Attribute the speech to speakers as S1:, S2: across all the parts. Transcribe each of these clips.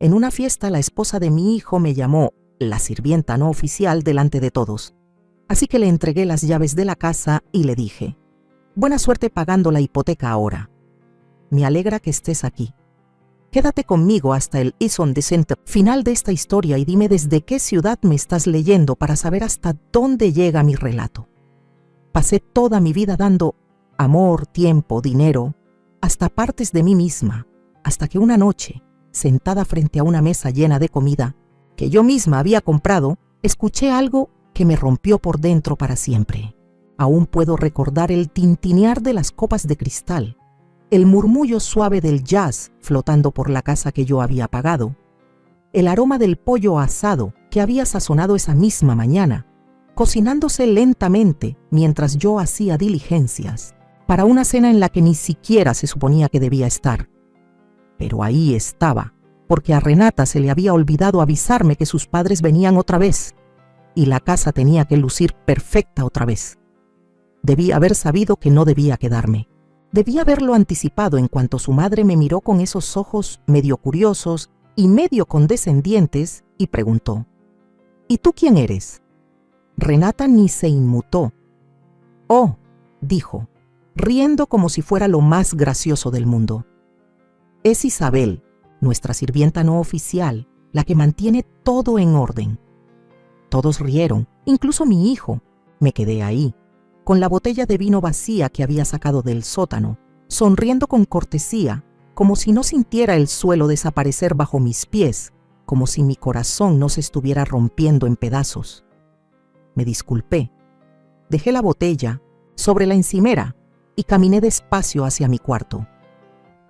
S1: En una fiesta, la esposa de mi hijo me llamó la sirvienta no oficial delante de todos. Así que le entregué las llaves de la casa y le dije: buena suerte pagando la hipoteca ahora. Me alegra que estés aquí. Quédate conmigo hasta el Ison Descent final de esta historia y dime desde qué ciudad me estás leyendo para saber hasta dónde llega mi relato. Pasé toda mi vida dando amor, tiempo, dinero, hasta partes de mí misma, hasta que una noche, sentada frente a una mesa llena de comida que yo misma había comprado, escuché algo que me rompió por dentro para siempre. Aún puedo recordar el tintinear de las copas de cristal, el murmullo suave del jazz flotando por la casa que yo había pagado, el aroma del pollo asado que había sazonado esa misma mañana, cocinándose lentamente mientras yo hacía diligencias para una cena en la que ni siquiera se suponía que debía estar. Pero ahí estaba, porque a Renata se le había olvidado avisarme que sus padres venían otra vez, y la casa tenía que lucir perfecta otra vez. Debía haber sabido que no debía quedarme. Debía haberlo anticipado en cuanto su madre me miró con esos ojos medio curiosos y medio condescendientes y preguntó: ¿y tú quién eres? Renata ni se inmutó. Oh, dijo, riendo como si fuera lo más gracioso del mundo. Es Isabel, nuestra sirvienta no oficial, la que mantiene todo en orden. Todos rieron, incluso mi hijo. Me quedé ahí, con la botella de vino vacía que había sacado del sótano, sonriendo con cortesía, como si no sintiera el suelo desaparecer bajo mis pies, como si mi corazón no se estuviera rompiendo en pedazos. Me disculpé. Dejé la botella sobre la encimera y caminé despacio hacia mi cuarto.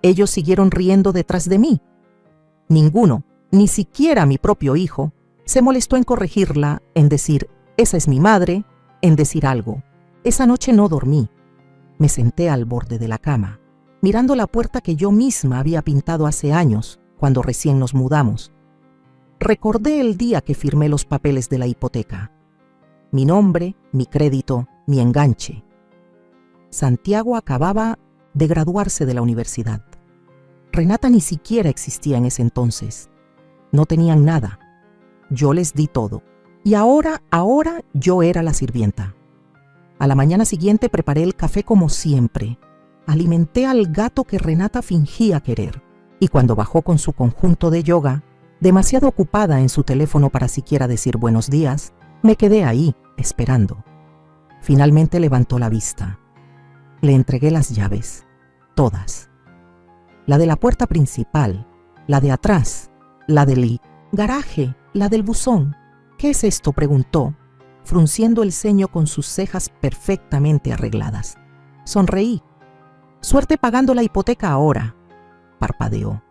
S1: Ellos siguieron riendo detrás de mí. Ninguno, ni siquiera mi propio hijo, se molestó en corregirla, en decir: esa es mi madre, en decir algo. Esa noche no dormí. Me senté al borde de la cama, mirando la puerta que yo misma había pintado hace años, cuando recién nos mudamos. Recordé el día que firmé los papeles de la hipoteca. Mi nombre, mi crédito, mi enganche. Santiago acababa de graduarse de la universidad. Renata ni siquiera existía en ese entonces. No tenían nada. Yo les di todo. Y ahora yo era la sirvienta. A la mañana siguiente preparé el café como siempre. Alimenté al gato que Renata fingía querer. Y cuando bajó con su conjunto de yoga, demasiado ocupada en su teléfono para siquiera decir buenos días, me quedé ahí, esperando. Finalmente levantó la vista. Le entregué las llaves, todas. La de la puerta principal, la de atrás, la del garaje, la del buzón. ¿Qué es esto?, preguntó, frunciendo el ceño con sus cejas perfectamente arregladas. Sonreí. Suerte pagando la hipoteca ahora, parpadeó.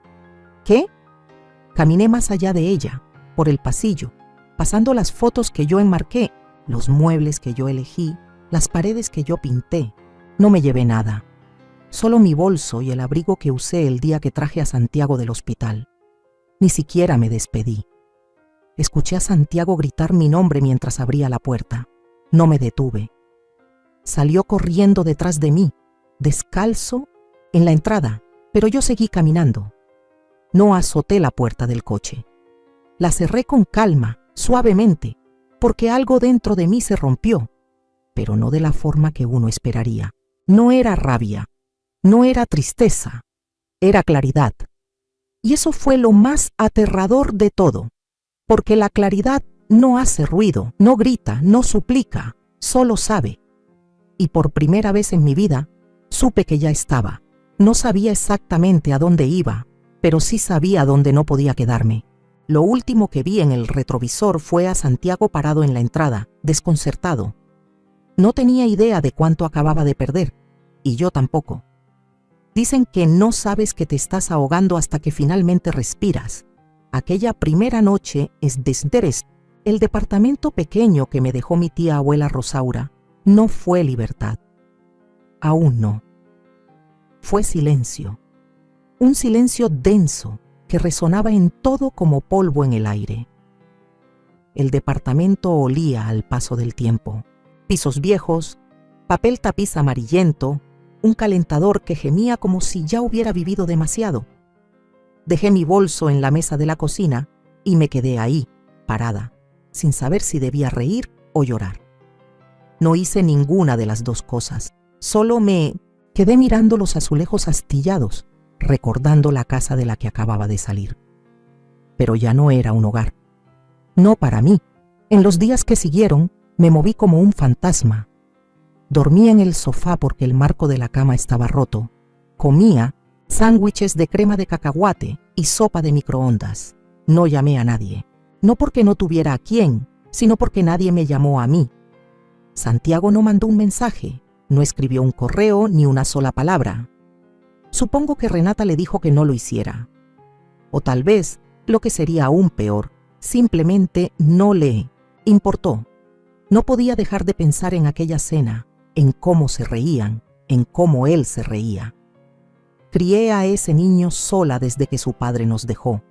S1: ¿Qué? Caminé más allá de ella, por el pasillo, pasando las fotos que yo enmarqué, los muebles que yo elegí, las paredes que yo pinté. No me llevé nada, solo mi bolso y el abrigo que usé el día que traje a Santiago del hospital. Ni siquiera me despedí. Escuché a Santiago gritar mi nombre mientras abría la puerta. No me detuve. Salió corriendo detrás de mí, descalzo, en la entrada, pero yo seguí caminando. No azoté la puerta del coche. La cerré con calma, suavemente, porque algo dentro de mí se rompió, pero no de la forma que uno esperaría. No era rabia, no era tristeza, era claridad. Y eso fue lo más aterrador de todo, porque la claridad no hace ruido, no grita, no suplica, solo sabe. Y por primera vez en mi vida, supe que ya estaba. No sabía exactamente a dónde iba, pero sí sabía dónde no podía quedarme. Lo último que vi en el retrovisor fue a Santiago parado en la entrada, desconcertado. No tenía idea de cuánto acababa de perder, y yo tampoco. Dicen que no sabes que te estás ahogando hasta que finalmente respiras. Aquella primera noche es Desderes, el departamento pequeño que me dejó mi tía abuela Rosaura, no fue libertad. Aún no. Fue silencio. Un silencio denso que resonaba en todo como polvo en el aire. El departamento olía al paso del tiempo. Pisos viejos, papel tapiz amarillento, un calentador que gemía como si ya hubiera vivido demasiado. Dejé mi bolso en la mesa de la cocina y me quedé ahí, parada, sin saber si debía reír o llorar. No hice ninguna de las dos cosas, solo me quedé mirando los azulejos astillados, recordando la casa de la que acababa de salir. Pero ya no era un hogar. No para mí. En los días que siguieron, me moví como un fantasma. Dormía en el sofá porque el marco de la cama estaba roto. Comía sándwiches de crema de cacahuate y sopa de microondas. No llamé a nadie. No porque no tuviera a quién, sino porque nadie me llamó a mí. Santiago no mandó un mensaje, no escribió un correo ni una sola palabra. Supongo que Renata le dijo que no lo hiciera. O tal vez, lo que sería aún peor, simplemente no le importó. No podía dejar de pensar en aquella cena, en cómo se reían, en cómo él se reía. Crié a ese niño sola desde que su padre nos dejó.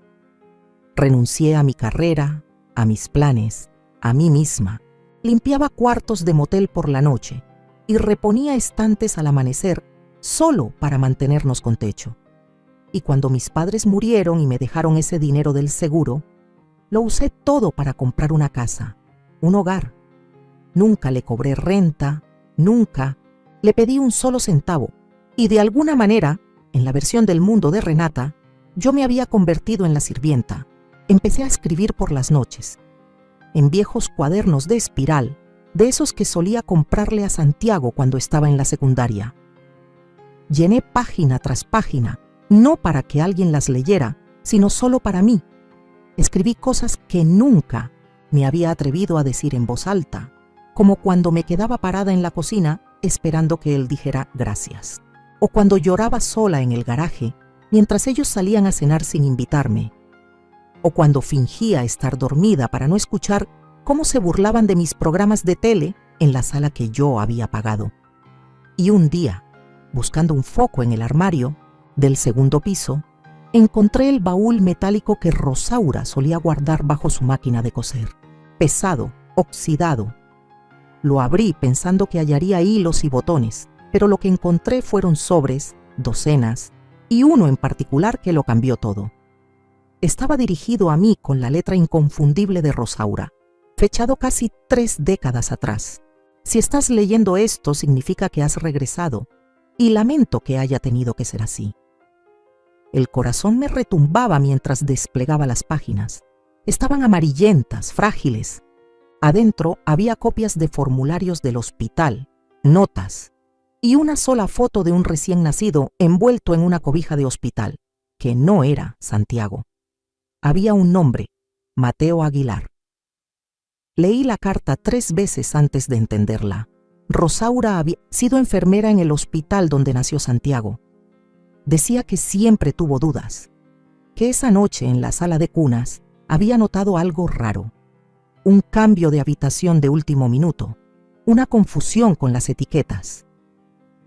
S1: Renuncié a mi carrera, a mis planes, a mí misma. Limpiaba cuartos de motel por la noche y reponía estantes al amanecer solo para mantenernos con techo. Y cuando mis padres murieron y me dejaron ese dinero del seguro, lo usé todo para comprar una casa, un hogar. Nunca le cobré renta, nunca le pedí un solo centavo. Y de alguna manera, en la versión del mundo de Renata, yo me había convertido en la sirvienta. Empecé a escribir por las noches, en viejos cuadernos de espiral, de esos que solía comprarle a Santiago cuando estaba en la secundaria. Llené página tras página, no para que alguien las leyera, sino solo para mí. Escribí cosas que nunca me había atrevido a decir en voz alta, como cuando me quedaba parada en la cocina esperando que él dijera gracias, o cuando lloraba sola en el garaje mientras ellos salían a cenar sin invitarme, o cuando fingía estar dormida para no escuchar cómo se burlaban de mis programas de tele en la sala que yo había pagado. Y un día, buscando un foco en el armario del segundo piso, encontré el baúl metálico que Rosaura solía guardar bajo su máquina de coser, pesado, oxidado. Lo abrí pensando que hallaría hilos y botones, pero lo que encontré fueron sobres, docenas, y uno en particular que lo cambió todo. Estaba dirigido a mí con la letra inconfundible de Rosaura, fechado casi 3 décadas atrás. Si estás leyendo esto, significa que has regresado, y lamento que haya tenido que ser así. El corazón me retumbaba mientras desplegaba las páginas. Estaban amarillentas, frágiles. Adentro había copias de formularios del hospital, notas, y una sola foto de un recién nacido envuelto en una cobija de hospital, que no era Santiago. Había un nombre, Mateo Aguilar. Leí la carta 3 veces antes de entenderla. Rosaura había sido enfermera en el hospital donde nació Santiago. Decía que siempre tuvo dudas, que esa noche en la sala de cunas había notado algo raro, un cambio de habitación de último minuto, una confusión con las etiquetas.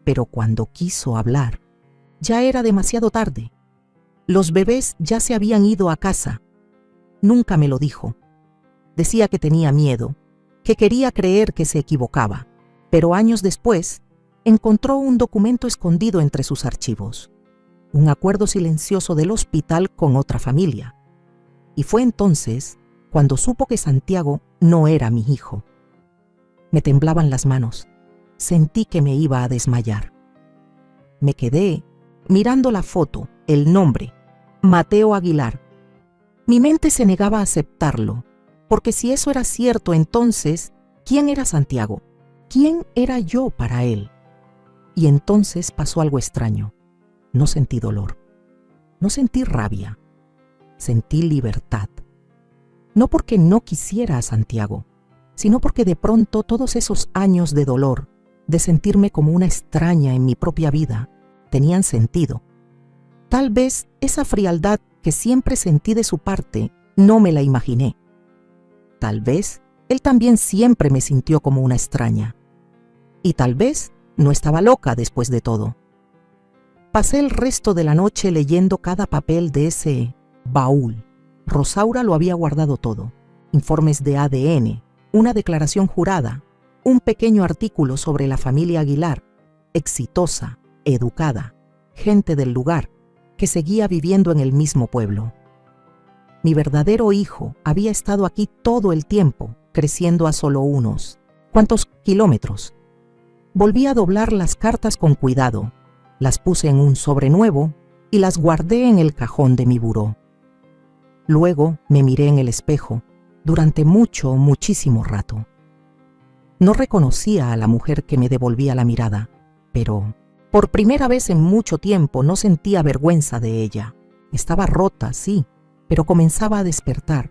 S1: Pero cuando quiso hablar, ya era demasiado tarde. Los bebés ya se habían ido a casa. Nunca me lo dijo. Decía que tenía miedo, que quería creer que se equivocaba, pero años después encontró un documento escondido entre sus archivos, un acuerdo silencioso del hospital con otra familia. Y fue entonces cuando supo que Santiago no era mi hijo. Me temblaban las manos. Sentí que me iba a desmayar. Me quedé mirando la foto, el nombre, Mateo Aguilar. Mi mente se negaba a aceptarlo, porque si eso era cierto, entonces, ¿quién era Santiago? ¿Quién era yo para él? Y entonces pasó algo extraño. No sentí dolor, no sentí rabia, sentí libertad. No porque no quisiera a Santiago, sino porque de pronto todos esos años de dolor, de sentirme como una extraña en mi propia vida, tenían sentido. Tal vez esa frialdad que siempre sentí de su parte no me la imaginé. Tal vez él también siempre me sintió como una extraña. Y tal vez no estaba loca después de todo. Pasé el resto de la noche leyendo cada papel de ese baúl. Rosaura lo había guardado todo. Informes de ADN, una declaración jurada, un pequeño artículo sobre la familia Aguilar, exitosa, educada, gente del lugar, que seguía viviendo en el mismo pueblo. Mi verdadero hijo había estado aquí todo el tiempo, creciendo a solo unos ¿cuántos kilómetros? Volví a doblar las cartas con cuidado, las puse en un sobre nuevo y las guardé en el cajón de mi buró. Luego me miré en el espejo durante muchísimo rato. No reconocía a la mujer que me devolvía la mirada, pero por primera vez en mucho tiempo no sentía vergüenza de ella. Estaba rota, sí, pero comenzaba a despertar,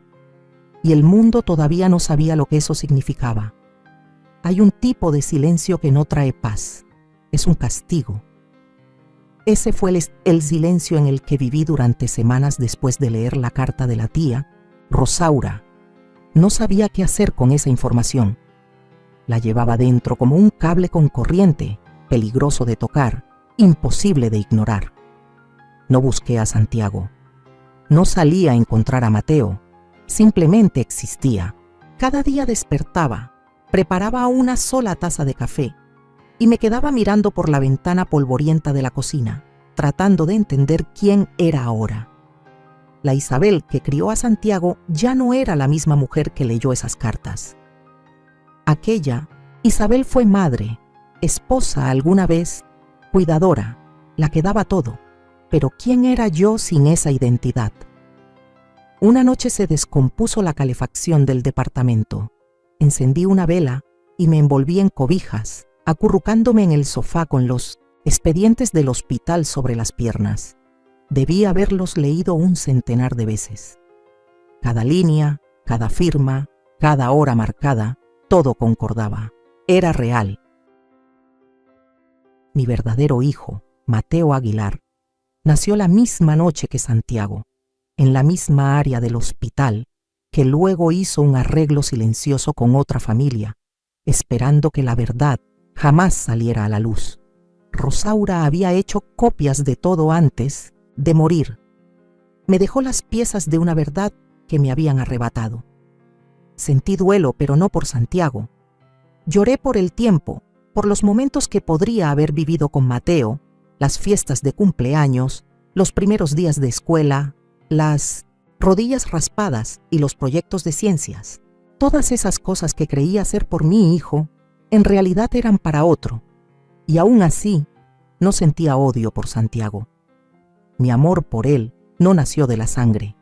S1: y el mundo todavía no sabía lo que eso significaba. Hay un tipo de silencio que no trae paz, es un castigo. Ese fue el silencio en el que viví durante semanas después de leer la carta de la tía, Rosaura. No sabía qué hacer con esa información. La llevaba dentro como un cable con corriente, peligroso de tocar, imposible de ignorar. No busqué a Santiago. No salí a encontrar a Mateo. Simplemente existía. Cada día despertaba, preparaba una sola taza de café y me quedaba mirando por la ventana polvorienta de la cocina, tratando de entender quién era ahora. La Isabel que crió a Santiago ya no era la misma mujer que leyó esas cartas. Aquella Isabel fue madre, esposa alguna vez, cuidadora, la que daba todo. Pero ¿quién era yo sin esa identidad? Una noche se descompuso la calefacción del departamento. Encendí una vela y me envolví en cobijas, acurrucándome en el sofá con los expedientes del hospital sobre las piernas. Debí haberlos leído 100 de veces. Cada línea, cada firma, cada hora marcada, todo concordaba. Era real. Mi verdadero hijo, Mateo Aguilar, nació la misma noche que Santiago, en la misma área del hospital, que luego hizo un arreglo silencioso con otra familia, esperando que la verdad jamás saliera a la luz. Rosaura había hecho copias de todo antes de morir. Me dejó las piezas de una verdad que me habían arrebatado. Sentí duelo, pero no por Santiago. Lloré por el tiempo, por los momentos que podría haber vivido con Mateo, las fiestas de cumpleaños, los primeros días de escuela, las rodillas raspadas y los proyectos de ciencias. Todas esas cosas que creía hacer por mi hijo, en realidad eran para otro. Y aún así, no sentía odio por Santiago. Mi amor por él no nació de la sangre.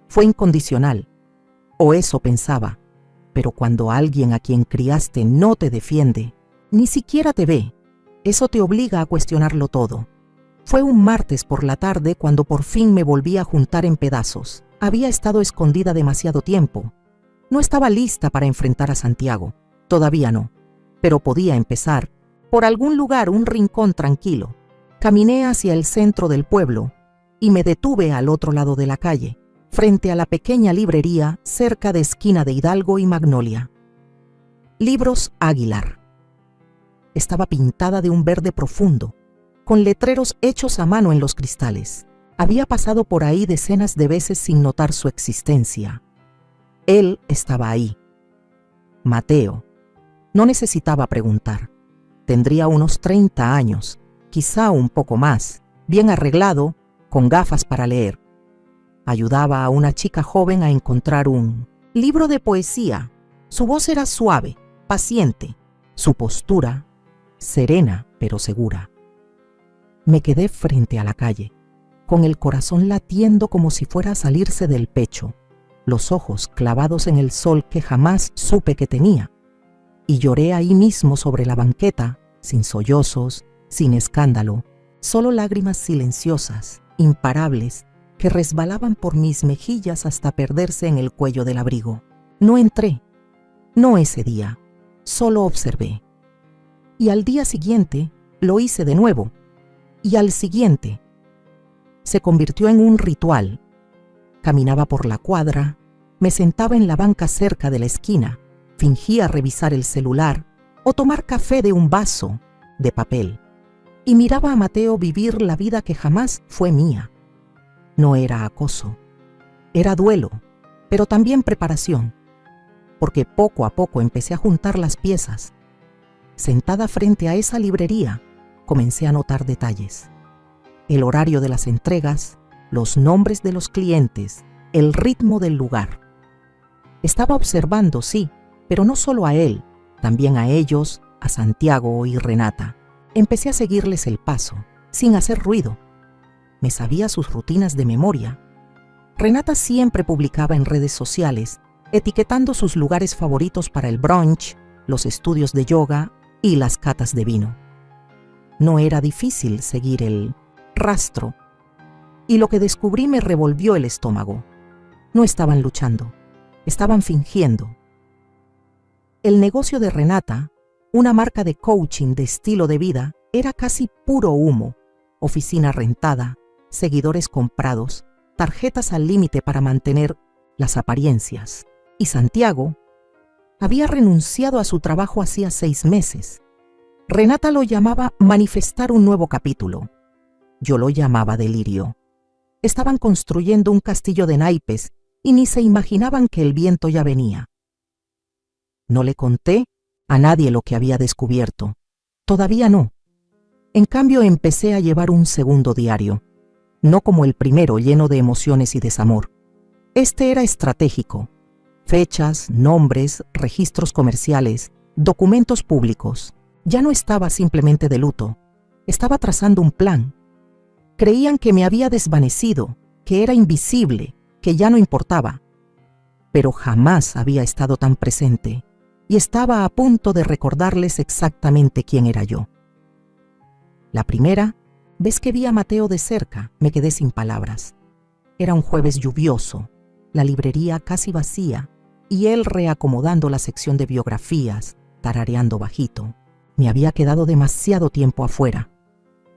S1: Fue incondicional. O eso pensaba. Pero cuando alguien a quien criaste no te defiende, ni siquiera te ve, eso te obliga a cuestionarlo todo. Fue un martes por la tarde cuando por fin me volví a juntar en pedazos. Había estado escondida demasiado tiempo. No estaba lista para enfrentar a Santiago. Todavía no. Pero podía empezar por algún lugar, un rincón tranquilo. Caminé hacia el centro del pueblo y me detuve al otro lado de la calle, frente a la pequeña librería cerca de esquina de Hidalgo y Magnolia. Libros Aguilar. Estaba pintada de un verde profundo, con letreros hechos a mano en los cristales. Había pasado por ahí decenas de veces sin notar su existencia. Él estaba ahí. Mateo. No necesitaba preguntar. Tendría unos 30 años, quizá un poco más, bien arreglado, con gafas para leer. Ayudaba a una chica joven a encontrar un libro de poesía. Su voz era suave, paciente, su postura serena pero segura. Me quedé frente a la calle, con el corazón latiendo como si fuera a salirse del pecho, los ojos clavados en el sol que jamás supe que tenía, y lloré ahí mismo sobre la banqueta, sin sollozos, sin escándalo, solo lágrimas silenciosas, imparables, que resbalaban por mis mejillas hasta perderse en el cuello del abrigo. No entré, no ese día, solo observé. Y al día siguiente lo hice de nuevo, y al siguiente. Se convirtió en un ritual. Caminaba por la cuadra, me sentaba en la banca cerca de la esquina, fingía revisar el celular o tomar café de un vaso de papel, y miraba a Mateo vivir la vida que jamás fue mía. No era acoso, era duelo, pero también preparación, porque poco a poco empecé a juntar las piezas. Sentada frente a esa librería, comencé a notar detalles. el horario de las entregas, los nombres de los clientes, el ritmo del lugar. Estaba observando, sí, pero no solo a él, también a ellos, a Santiago y Renata. Empecé a seguirles el paso, sin hacer ruido. Me sabía sus rutinas de memoria. Renata siempre publicaba en redes sociales, etiquetando sus lugares favoritos para el brunch, los estudios de yoga y las catas de vino. No era difícil seguir el rastro, y lo que descubrí me revolvió el estómago. No estaban luchando, estaban fingiendo. El negocio de Renata, una marca de coaching de estilo de vida, era casi puro humo. Oficina rentada, seguidores comprados, tarjetas al límite para mantener las apariencias. Y Santiago había renunciado a su trabajo hacía 6 meses. Renata lo llamaba manifestar un nuevo capítulo. Yo lo llamaba delirio. Estaban construyendo un castillo de naipes y ni se imaginaban que el viento ya venía. No le conté a nadie lo que había descubierto. Todavía no. En cambio, empecé a llevar un segundo diario. No como el primero, lleno de emociones y desamor. Este era estratégico. Fechas, nombres, registros comerciales, documentos públicos. Ya no estaba simplemente de luto. Estaba trazando un plan. Creían que me había desvanecido, que era invisible, que ya no importaba. Pero jamás había estado tan presente y estaba a punto de recordarles exactamente quién era yo. La primera vez que vi a Mateo de cerca, me quedé sin palabras. Era un jueves lluvioso, la librería casi vacía y él reacomodando la sección de biografías, tarareando bajito. Me había quedado demasiado tiempo afuera.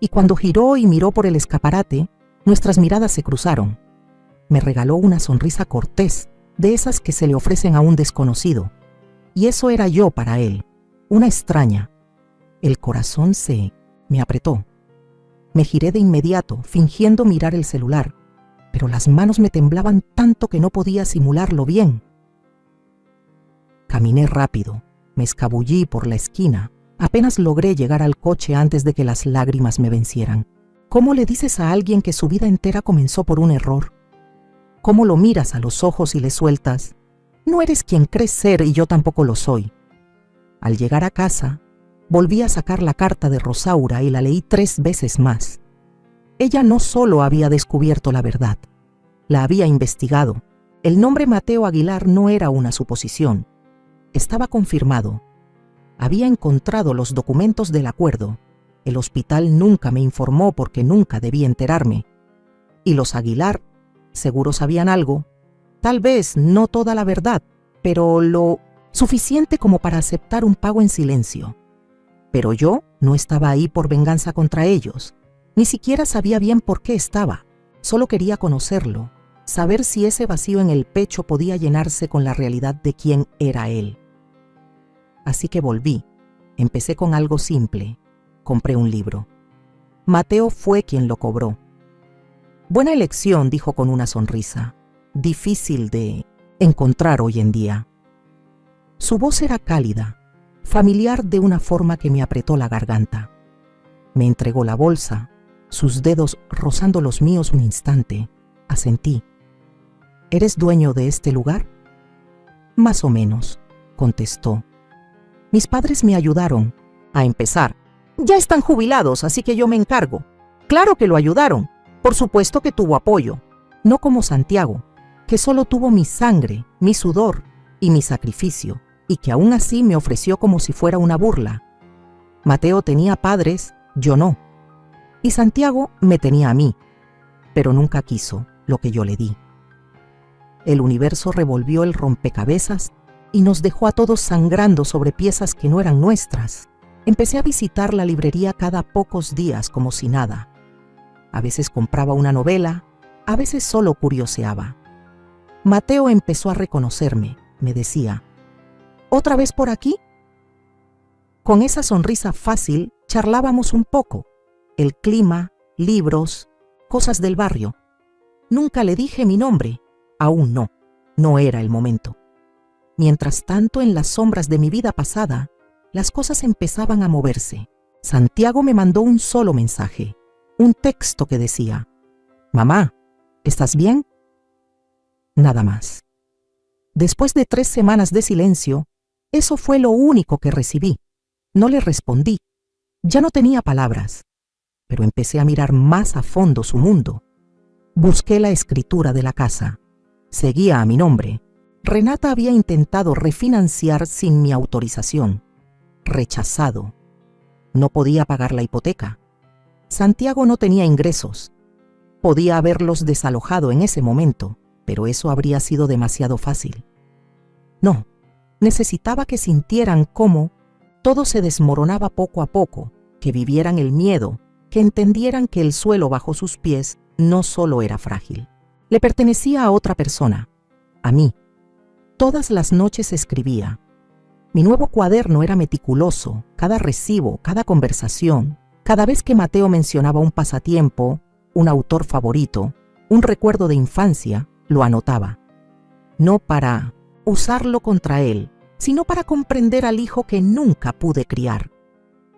S1: Y cuando giró y miró por el escaparate, nuestras miradas se cruzaron. Me regaló una sonrisa cortés, de esas que se le ofrecen a un desconocido. Y eso era yo para él, una extraña. El corazón me apretó. Me giré de inmediato, fingiendo mirar el celular, pero las manos me temblaban tanto que no podía simularlo bien. Caminé rápido, me escabullí por la esquina. Apenas logré llegar al coche antes de que las lágrimas me vencieran. ¿Cómo le dices a alguien que su vida entera comenzó por un error? ¿Cómo lo miras a los ojos y le sueltas? No eres quien crees ser y yo tampoco lo soy. Al llegar a casa, volví a sacar la carta de Rosaura y la leí 3 veces más. Ella no solo había descubierto la verdad, la había investigado. El nombre Mateo Aguilar no era una suposición. Estaba confirmado. Había encontrado los documentos del acuerdo. El hospital nunca me informó porque nunca debí enterarme. Y los Aguilar seguro sabían algo. Tal vez no toda la verdad, pero lo suficiente como para aceptar un pago en silencio. Pero yo no estaba ahí por venganza contra ellos. Ni siquiera sabía bien por qué estaba. Solo quería conocerlo, saber si ese vacío en el pecho podía llenarse con la realidad de quién era él. Así que volví. Empecé con algo simple. Compré un libro. Mateo fue quien lo cobró. Buena elección, dijo con una sonrisa. Difícil de encontrar hoy en día. Su voz era cálida, familiar de una forma que me apretó la garganta. Me entregó la bolsa, sus dedos rozando los míos un instante. Asentí. ¿Eres dueño de este lugar? Más o menos, contestó. Mis padres me ayudaron. A empezar, ya están jubilados, así que yo me encargo. Claro que lo ayudaron. Por supuesto que tuvo apoyo. No como Santiago, que solo tuvo mi sangre, mi sudor y mi sacrificio, y que aún así me ofreció como si fuera una burla. Mateo tenía padres, yo no. Y Santiago me tenía a mí, pero nunca quiso lo que yo le di. El universo revolvió el rompecabezas y nos dejó a todos sangrando sobre piezas que no eran nuestras. Empecé a visitar la librería cada pocos días como si nada. A veces compraba una novela, a veces solo curioseaba. Mateo empezó a reconocerme, me decía, ¿otra vez por aquí? Con esa sonrisa fácil charlábamos un poco, el clima, libros, cosas del barrio. Nunca le dije mi nombre, aún no era el momento. Mientras tanto, en las sombras de mi vida pasada, las cosas empezaban a moverse. Santiago me mandó un solo mensaje. un texto que decía: «Mamá, ¿estás bien?». Nada más. Después de 3 semanas de silencio, eso fue lo único que recibí. No le respondí. Ya no tenía palabras, pero empecé a mirar más a fondo su mundo. Busqué la escritura de la casa. Seguía a mi nombre. Renata había intentado refinanciar sin mi autorización. Rechazado. No podía pagar la hipoteca. Santiago no tenía ingresos. Podía haberlos desalojado en ese momento, pero eso habría sido demasiado fácil. No, necesitaba que sintieran cómo todo se desmoronaba poco a poco, que vivieran el miedo, que entendieran que el suelo bajo sus pies no solo era frágil. Le pertenecía a otra persona, a mí. Todas las noches escribía. Mi nuevo cuaderno era meticuloso, cada recibo, cada conversación, cada vez que Mateo mencionaba un pasatiempo, un autor favorito, un recuerdo de infancia, lo anotaba. No para usarlo contra él, sino para comprender al hijo que nunca pude criar.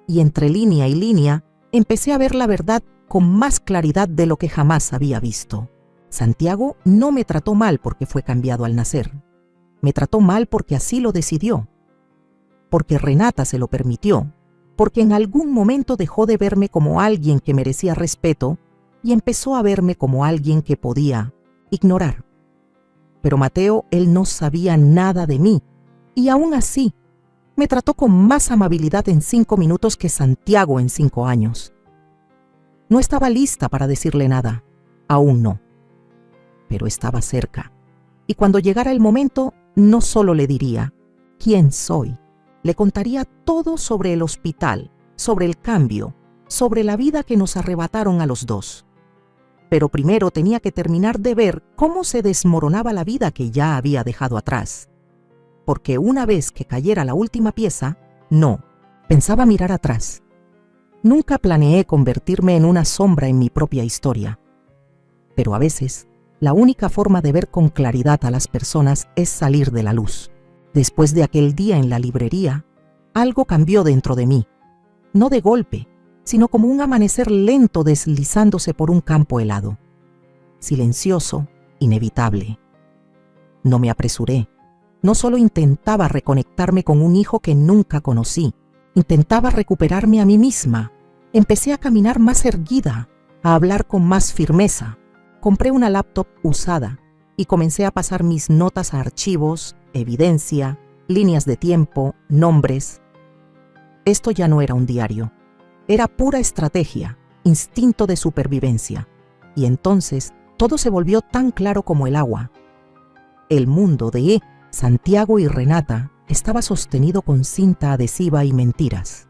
S1: Y entre línea y línea, empecé a ver la verdad con más claridad de lo que jamás había visto. Santiago no me trató mal porque fue cambiado al nacer. Me trató mal porque así lo decidió. Porque Renata se lo permitió. Porque en algún momento dejó de verme como alguien que merecía respeto y empezó a verme como alguien que podía ignorar. Pero Mateo, él no sabía nada de mí, y aún así, me trató con más amabilidad en 5 minutos que Santiago en 5 años. No estaba lista para decirle nada, aún no, pero estaba cerca, y cuando llegara el momento, no solo le diría quién soy, le contaría todo sobre el hospital, sobre el cambio, sobre la vida que nos arrebataron a los dos. Pero primero tenía que terminar de ver cómo se desmoronaba la vida que ya había dejado atrás. Porque una vez que cayera la última pieza, no, pensaba mirar atrás. Nunca planeé convertirme en una sombra en mi propia historia. Pero a veces, la única forma de ver con claridad a las personas es salir de la luz. Después de aquel día en la librería, algo cambió dentro de mí. No de golpe, sino como un amanecer lento deslizándose por un campo helado. Silencioso, inevitable. No me apresuré. No solo intentaba reconectarme con un hijo que nunca conocí, intentaba recuperarme a mí misma. Empecé a caminar más erguida, a hablar con más firmeza. Compré una laptop usada y comencé a pasar mis notas a archivos, evidencia, líneas de tiempo, nombres. Esto ya no era un diario. Era pura estrategia, instinto de supervivencia. Y entonces todo se volvió tan claro como el agua. El mundo de Santiago y Renata estaba sostenido con cinta adhesiva y mentiras.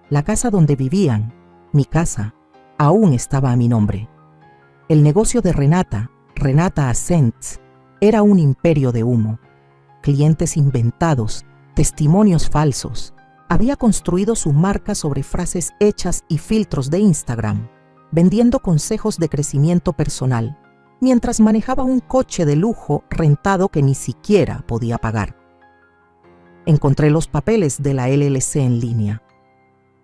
S1: La casa donde vivían, mi casa, aún estaba a mi nombre. El negocio de Renata, Renata Ascents, era un imperio de humo. Clientes inventados, testimonios falsos. Había construido su marca sobre frases hechas y filtros de Instagram, vendiendo consejos de crecimiento personal, mientras manejaba un coche de lujo rentado que ni siquiera podía pagar. Encontré los papeles de la LLC en línea.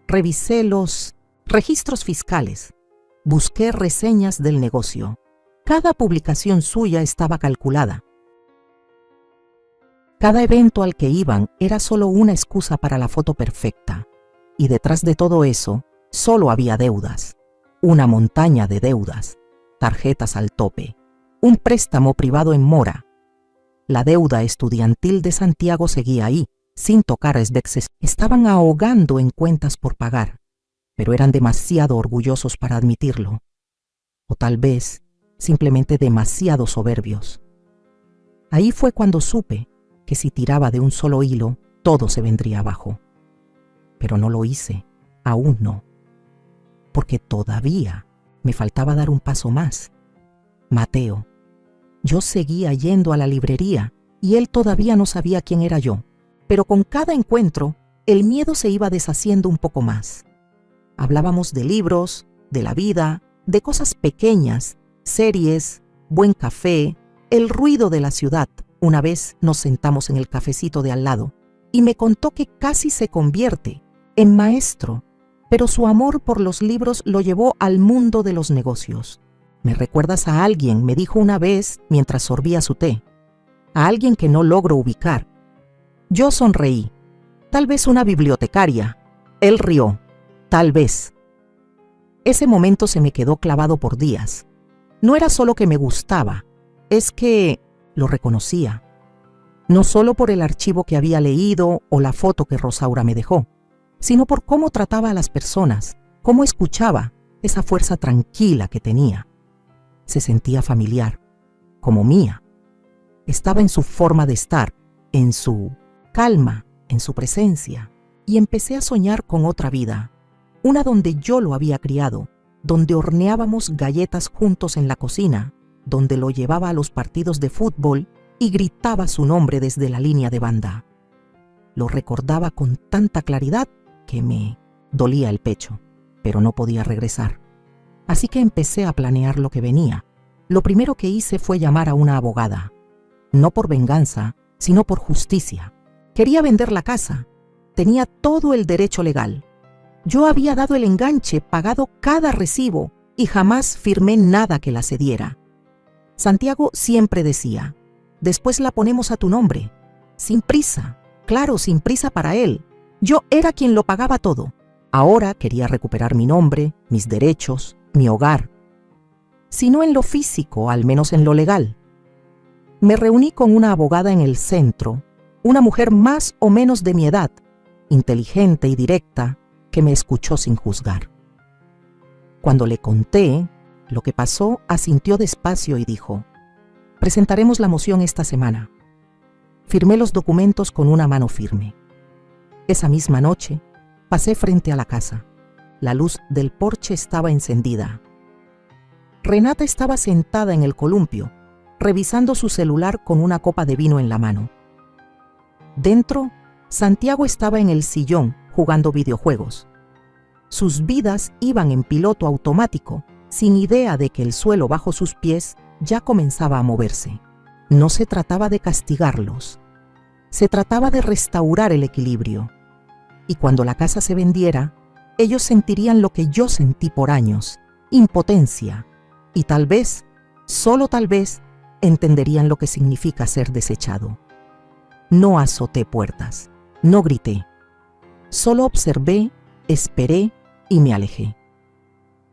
S1: Revisé los registros fiscales. Busqué reseñas del negocio. Cada publicación suya estaba calculada. Cada evento al que iban era solo una excusa para la foto perfecta. Y detrás de todo eso, solo había deudas. Una montaña de deudas. Tarjetas al tope. Un préstamo privado en mora. La deuda estudiantil de Santiago seguía ahí, sin tocar esvexes. Estaban ahogando en cuentas por pagar, pero eran demasiado orgullosos para admitirlo. O tal vez, simplemente demasiado soberbios. Ahí fue cuando supe que si tiraba de un solo hilo, todo se vendría abajo. Pero no lo hice, aún no. Porque todavía me faltaba dar un paso más. Mateo. Yo seguía yendo a la librería y él todavía no sabía quién era yo. Pero con cada encuentro, el miedo se iba deshaciendo un poco más. Hablábamos de libros, de la vida, de cosas pequeñas, series, buen café, el ruido de la ciudad. Una vez nos sentamos en el cafecito de al lado y me contó que casi se convierte en maestro pero su amor por los libros lo llevó al mundo de los negocios. «¿Me recuerdas a alguien?», me dijo una vez mientras sorbía su té. «A alguien que no logro ubicar». Yo sonreí. «Tal vez una bibliotecaria». Él rió. «Tal vez». Ese momento se me quedó clavado por días. No era solo que me gustaba, es que lo reconocía. No solo por el archivo que había leído o la foto que Rosaura me dejó, sino por cómo trataba a las personas, cómo escuchaba, esa fuerza tranquila que tenía. Se sentía familiar, como mía. Estaba en su forma de estar, en su calma, en su presencia, y empecé a soñar con otra vida, una donde yo lo había criado, donde horneábamos galletas juntos en la cocina, donde lo llevaba a los partidos de fútbol y gritaba su nombre desde la línea de banda. Lo recordaba con tanta claridad que me dolía el pecho, pero no podía regresar. Así que empecé a planear lo que venía. Lo primero que hice fue llamar a una abogada, no por venganza, sino por justicia. Quería vender la casa, tenía todo el derecho legal. Yo había dado el enganche, pagado cada recibo y jamás firmé nada que la cediera. Santiago siempre decía, «Después la ponemos a tu nombre». Sin prisa, claro, sin prisa para él. Yo era quien lo pagaba todo. Ahora quería recuperar mi nombre, mis derechos, mi hogar. Si no en lo físico, al menos en lo legal. Me reuní con una abogada en el centro, una mujer más o menos de mi edad, inteligente y directa, que me escuchó sin juzgar. Cuando le conté lo que pasó, asintió despacio y dijo, «Presentaremos la moción esta semana». Firmé los documentos con una mano firme. Esa misma noche, pasé frente a la casa. La luz del porche estaba encendida. Renata estaba sentada en el columpio, revisando su celular con una copa de vino en la mano. Dentro, Santiago estaba en el sillón jugando videojuegos. Sus vidas iban en piloto automático, sin idea de que el suelo bajo sus pies ya comenzaba a moverse. No se trataba de castigarlos, se trataba de restaurar el equilibrio. Y cuando la casa se vendiera, ellos sentirían lo que yo sentí por años, impotencia, y tal vez, solo tal vez, entenderían lo que significa ser desechado. No azoté puertas, no grité. Solo observé, esperé y me alejé.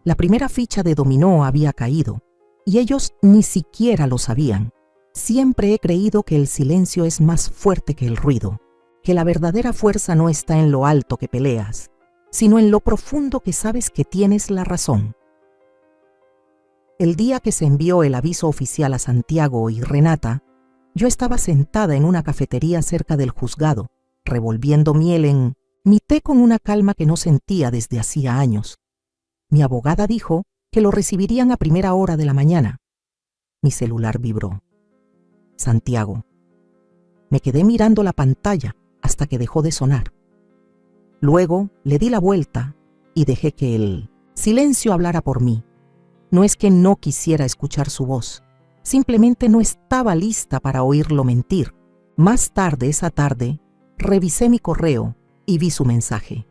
S1: La primera ficha de dominó había caído, y ellos ni siquiera lo sabían. Siempre he creído que el silencio es más fuerte que el ruido, que la verdadera fuerza no está en lo alto que peleas, sino en lo profundo que sabes que tienes la razón. El día que se envió el aviso oficial a Santiago y Renata, yo estaba sentada en una cafetería cerca del juzgado, revolviendo miel en mi té con una calma que no sentía desde hacía años. Mi abogada dijo que lo recibirían a primera hora de la mañana. Mi celular vibró. Santiago. Me quedé mirando la pantalla hasta que dejó de sonar. Luego le di la vuelta y dejé que el silencio hablara por mí. No es que no quisiera escuchar su voz, simplemente no estaba lista para oírlo mentir. Más tarde esa tarde, revisé mi correo y vi su mensaje.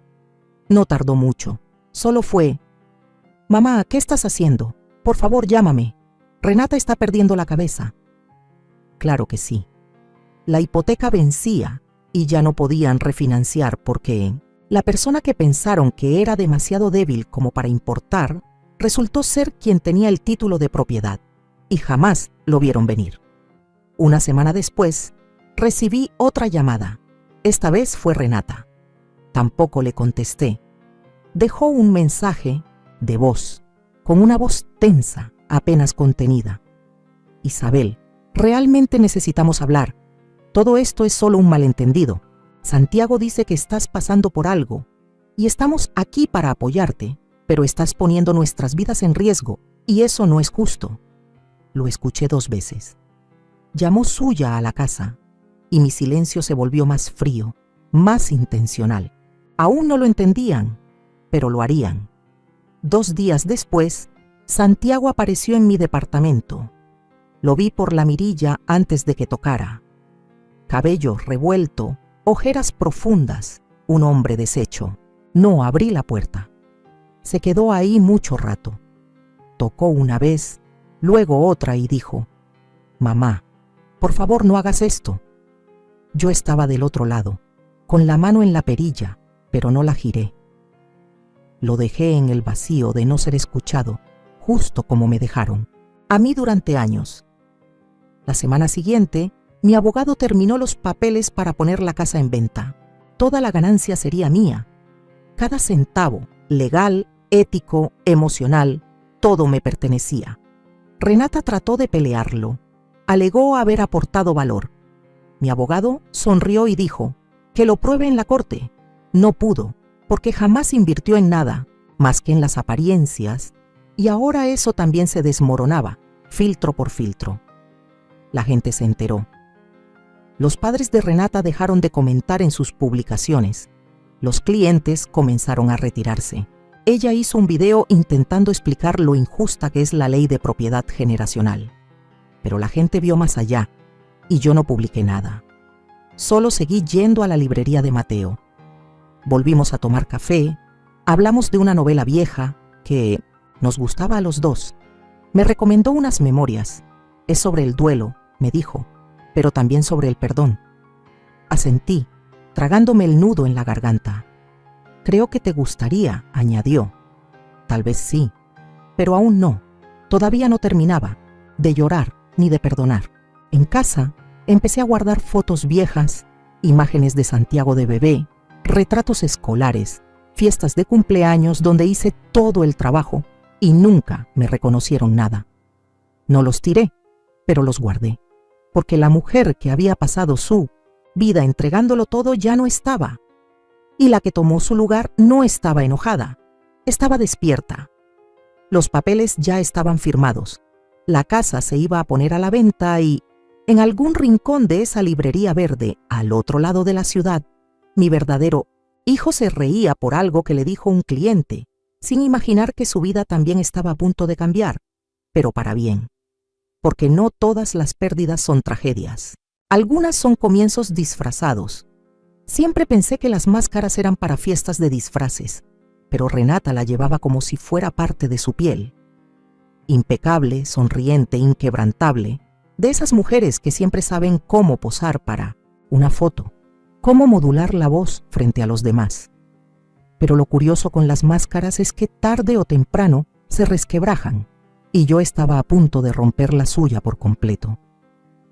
S1: No tardó mucho, solo fue: «Mamá, ¿qué estás haciendo? Por favor, llámame. Renata está perdiendo la cabeza». Claro que sí. La hipoteca vencía y ya no podían refinanciar porque la persona que pensaron que era demasiado débil como para importar resultó ser quien tenía el título de propiedad y jamás lo vieron venir. Una semana después, recibí otra llamada. Esta vez fue Renata. Tampoco le contesté. Dejó un mensaje de voz, con una voz tensa, apenas contenida. «Isabel, realmente necesitamos hablar. Todo esto es solo un malentendido. Santiago dice que estás pasando por algo y estamos aquí para apoyarte, pero estás poniendo nuestras vidas en riesgo y eso no es justo». Lo escuché 2 veces. Llamó suya a la casa y mi silencio se volvió más frío, más intencional. Aún no lo entendían, pero lo harían. 2 días después, Santiago apareció en mi departamento. Lo vi por la mirilla antes de que tocara. Cabello revuelto, ojeras profundas, un hombre deshecho. No abrí la puerta. Se quedó ahí mucho rato. Tocó una vez, luego otra y dijo: «Mamá, por favor no hagas esto». Yo estaba del otro lado, con la mano en la perilla, pero no la giré. Lo dejé en el vacío de no ser escuchado, justo como me dejaron, a mí durante años. La semana siguiente, mi abogado terminó los papeles para poner la casa en venta. Toda la ganancia sería mía. Cada centavo, legal, ético, emocional, todo me pertenecía. Renata trató de pelearlo. Alegó haber aportado valor. Mi abogado sonrió y dijo que lo pruebe en la corte. No pudo, porque jamás invirtió en nada, más que en las apariencias, y ahora eso también se desmoronaba, filtro por filtro. La gente se enteró. Los padres de Renata dejaron de comentar en sus publicaciones. Los clientes comenzaron a retirarse. Ella hizo un video intentando explicar lo injusta que es la ley de propiedad generacional. Pero la gente vio más allá, y yo no publiqué nada. Solo seguí yendo a la librería de Mateo. Volvimos a tomar café, hablamos de una novela vieja que nos gustaba a los dos. Me recomendó unas memorias. Es sobre el duelo, me dijo, pero también sobre el perdón. Asentí, tragándome el nudo en la garganta. Creo que te gustaría, añadió. Tal vez sí, pero aún no. Todavía no terminaba de llorar ni de perdonar. En casa, empecé a guardar fotos viejas, imágenes de Santiago de bebé, retratos escolares, fiestas de cumpleaños donde hice todo el trabajo y nunca me reconocieron nada. No los tiré, pero los guardé, porque la mujer que había pasado su vida entregándolo todo ya no estaba, y la que tomó su lugar no estaba enojada, estaba despierta. Los papeles ya estaban firmados, la casa se iba a poner a la venta y, en algún rincón de esa librería verde, al otro lado de la ciudad, mi verdadero hijo se reía por algo que le dijo un cliente, sin imaginar que su vida también estaba a punto de cambiar, pero para bien. Porque no todas las pérdidas son tragedias. Algunas son comienzos disfrazados. Siempre pensé que las máscaras eran para fiestas de disfraces, pero Renata la llevaba como si fuera parte de su piel. Impecable, sonriente, inquebrantable, de esas mujeres que siempre saben cómo posar para una foto, cómo modular la voz frente a los demás. Pero lo curioso con las máscaras es que tarde o temprano se resquebrajan, y yo estaba a punto de romper la suya por completo.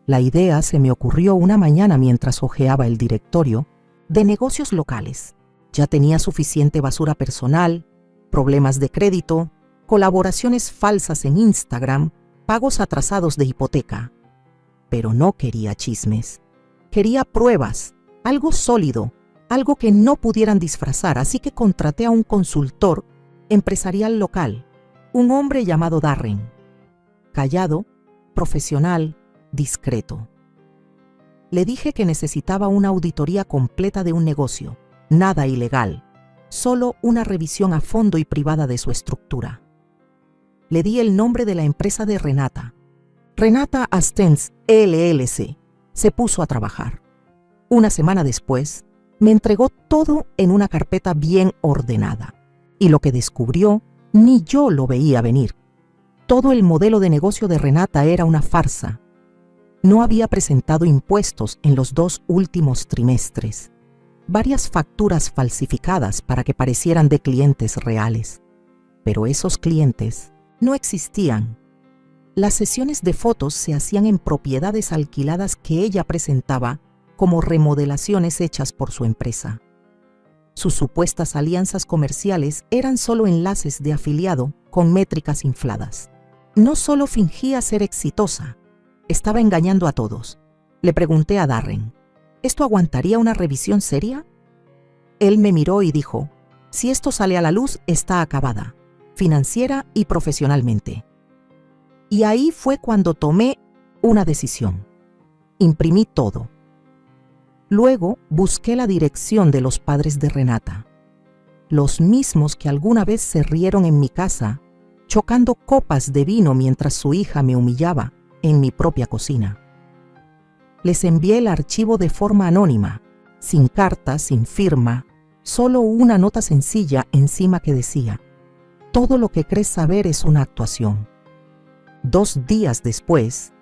S1: La idea se me ocurrió una mañana mientras hojeaba el directorio de negocios locales. Ya tenía suficiente basura personal, problemas de crédito, colaboraciones falsas en Instagram, pagos atrasados de hipoteca. Pero no quería chismes. Quería pruebas, algo sólido, algo que no pudieran disfrazar, así que contraté a un consultor empresarial local, un hombre llamado Darren. Callado, profesional, discreto. Le dije que necesitaba una auditoría completa de un negocio, nada ilegal, solo una revisión a fondo y privada de su estructura. Le di el nombre de la empresa de Renata. Renata Astens LLC. Se puso a trabajar. Una semana después, me entregó todo en una carpeta bien ordenada. Y lo que descubrió, ni yo lo veía venir. Todo el modelo de negocio de Renata era una farsa. No había presentado impuestos en los 2 últimos trimestres. Varias facturas falsificadas para que parecieran de clientes reales. Pero esos clientes no existían. Las sesiones de fotos se hacían en propiedades alquiladas que ella presentaba como remodelaciones hechas por su empresa. Sus supuestas alianzas comerciales eran solo enlaces de afiliado con métricas infladas. No solo fingía ser exitosa, estaba engañando a todos. Le pregunté a Darren, ¿esto aguantaría una revisión seria? Él me miró y dijo, si esto sale a la luz, está acabada, financiera y profesionalmente. Y ahí fue cuando tomé una decisión. Imprimí todo. Luego busqué la dirección de los padres de Renata, los mismos que alguna vez se rieron en mi casa, chocando copas de vino mientras su hija me humillaba en mi propia cocina. Les envié el archivo de forma anónima, sin carta, sin firma, solo una nota sencilla encima que decía, todo lo que crees saber es una actuación. 2 días después,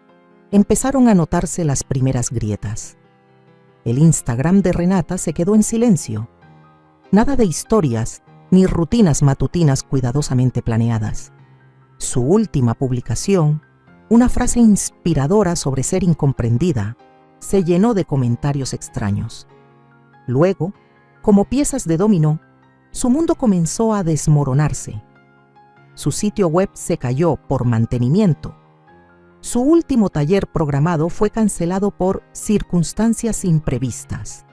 S1: empezaron a notarse las primeras grietas. El Instagram de Renata se quedó en silencio. Nada de historias ni rutinas matutinas cuidadosamente planeadas. Su última publicación, una frase inspiradora sobre ser incomprendida, se llenó de comentarios extraños. Luego, como piezas de dominó, su mundo comenzó a desmoronarse. Su sitio web se cayó por mantenimiento. Su último taller programado fue cancelado por circunstancias imprevistas.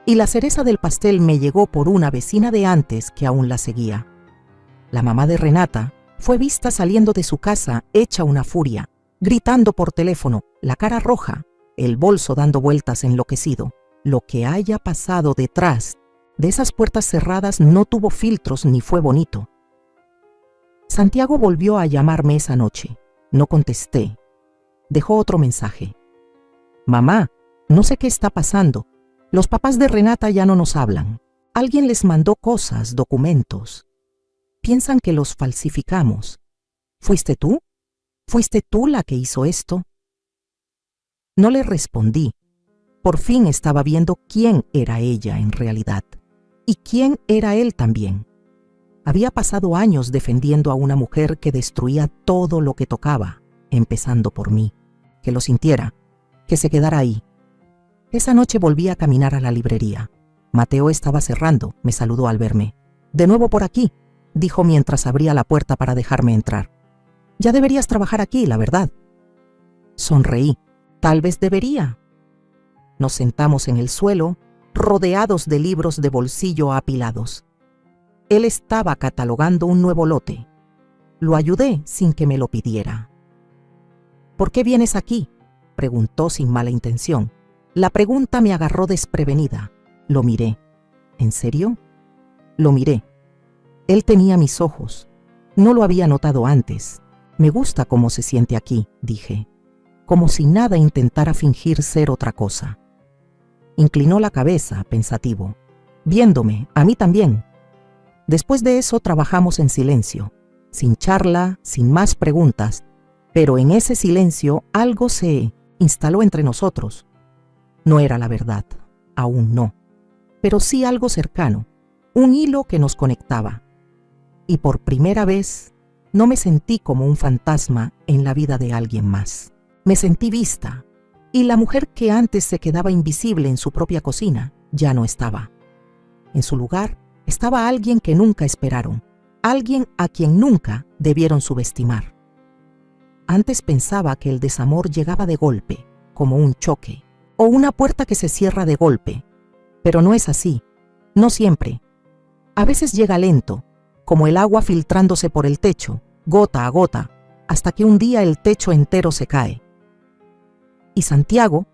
S1: Y la cereza del pastel me llegó por una vecina de antes que aún la seguía. La mamá de Renata fue vista saliendo de su casa hecha una furia, gritando por teléfono, la cara roja, el bolso dando vueltas enloquecido. Lo que haya pasado detrás de esas puertas cerradas no tuvo filtros ni fue bonito. Santiago volvió a llamarme esa noche. No contesté. Dejó otro mensaje. Mamá, no sé qué está pasando. Los papás de Renata ya no nos hablan. Alguien les mandó cosas, documentos. Piensan que los falsificamos. ¿Fuiste tú? ¿Fuiste tú la que hizo esto? No le respondí. Por fin estaba viendo quién era ella en realidad. Y quién era él también. Había pasado años defendiendo a una mujer que destruía todo lo que tocaba, empezando por mí. Que lo sintiera, que se quedara ahí. Esa noche volví a caminar a la librería. Mateo estaba cerrando, me saludó al verme. «De nuevo por aquí», dijo mientras abría la puerta para dejarme entrar. «Ya deberías trabajar aquí, la verdad». Sonreí. «Tal vez debería». Nos sentamos en el suelo, rodeados de libros de bolsillo apilados. Él estaba catalogando un nuevo lote. Lo ayudé sin que me lo pidiera. «¿Por qué vienes aquí?», preguntó sin mala intención. La pregunta me agarró desprevenida. Lo miré. ¿En serio? Lo miré. Él tenía mis ojos. No lo había notado antes. «Me gusta cómo se siente aquí», dije, como si nada intentara fingir ser otra cosa. Inclinó la cabeza, pensativo, viéndome, a mí también. Después de eso trabajamos en silencio, sin charla, sin más preguntas, pero en ese silencio algo se instaló entre nosotros. No era la verdad, aún no, pero sí algo cercano, un hilo que nos conectaba. Y por primera vez no me sentí como un fantasma en la vida de alguien más. Me sentí vista, y la mujer que antes se quedaba invisible en su propia cocina ya no estaba. En su lugar estaba alguien que nunca esperaron, alguien a quien nunca debieron subestimar. Antes pensaba que el desamor llegaba de golpe, como un choque, o una puerta que se cierra de golpe, pero no es así, no siempre. A veces llega lento, como el agua filtrándose por el techo, gota a gota, hasta que un día el techo entero se cae. Y Santiago,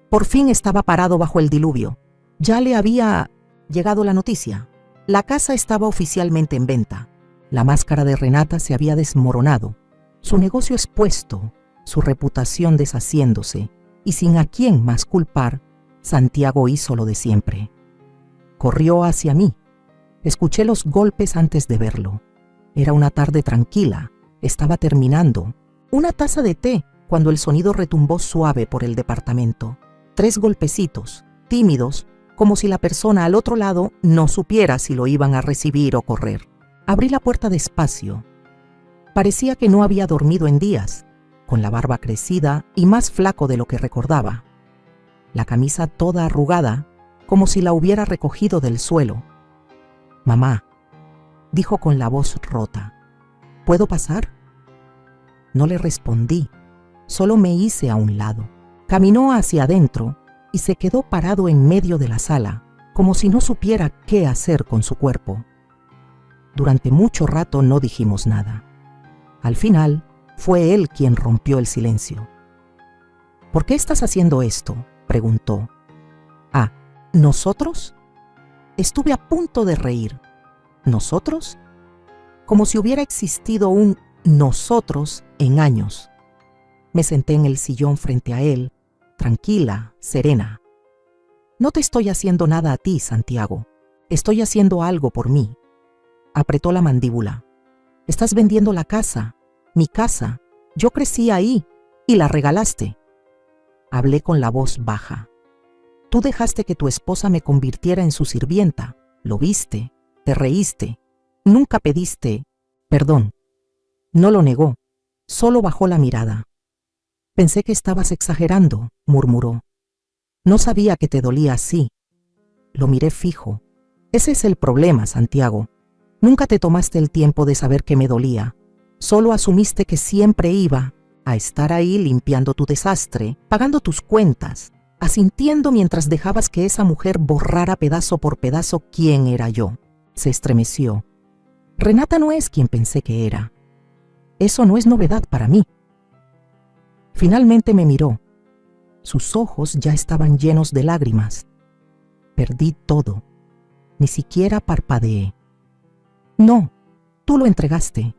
S1: por fin estaba parado bajo el diluvio. Ya le había llegado la noticia. La casa estaba oficialmente en venta. La máscara de Renata se había desmoronado, su negocio expuesto, su reputación deshaciéndose, y sin a quién más culpar, Santiago hizo lo de siempre. Corrió hacia mí. Escuché los golpes antes de verlo. Era una tarde tranquila, estaba terminando. Una taza de té cuando el sonido retumbó suave por el departamento. 3 golpecitos, tímidos, como si la persona al otro lado no supiera si lo iban a recibir o correr. Abrí la puerta despacio. Parecía que no había dormido en días, con la barba crecida y más flaco de lo que recordaba. La camisa toda arrugada, como si la hubiera recogido del suelo. «Mamá», dijo con la voz rota, «¿puedo pasar?». No le respondí, solo me hice a un lado. Caminó hacia adentro y se quedó parado en medio de la sala, como si no supiera qué hacer con su cuerpo. Durante mucho rato no dijimos nada. Al final, fue él quien rompió el silencio. «¿Por qué estás haciendo esto?», preguntó. «Ah, ¿nosotros?». Estuve a punto de reír. ¿Nosotros? Como si hubiera existido un nosotros en años. Me senté en el sillón frente a él, tranquila, serena. «No te estoy haciendo nada a ti, Santiago. Estoy haciendo algo por mí. Apretó la mandíbula. Estás vendiendo la casa, mi casa. Yo crecí ahí y la regalaste. Hablé con la voz baja. Tú dejaste que tu esposa me convirtiera en su sirvienta. Lo viste, te reíste. Nunca pediste perdón. No lo negó, solo bajó la mirada. Pensé que estabas exagerando, murmuró. No sabía que te dolía así. Lo miré fijo. Ese es el problema, Santiago. Nunca te tomaste el tiempo de saber que me dolía. Solo asumiste que siempre iba a estar ahí limpiando tu desastre, pagando tus cuentas, asintiendo mientras dejabas que esa mujer borrara pedazo por pedazo quién era yo. Se estremeció. Renata no es quien pensé que era. Eso no es novedad para mí. Finalmente me miró. Sus ojos ya estaban llenos de lágrimas. Perdí todo. Ni siquiera parpadeé. No, tú lo entregaste.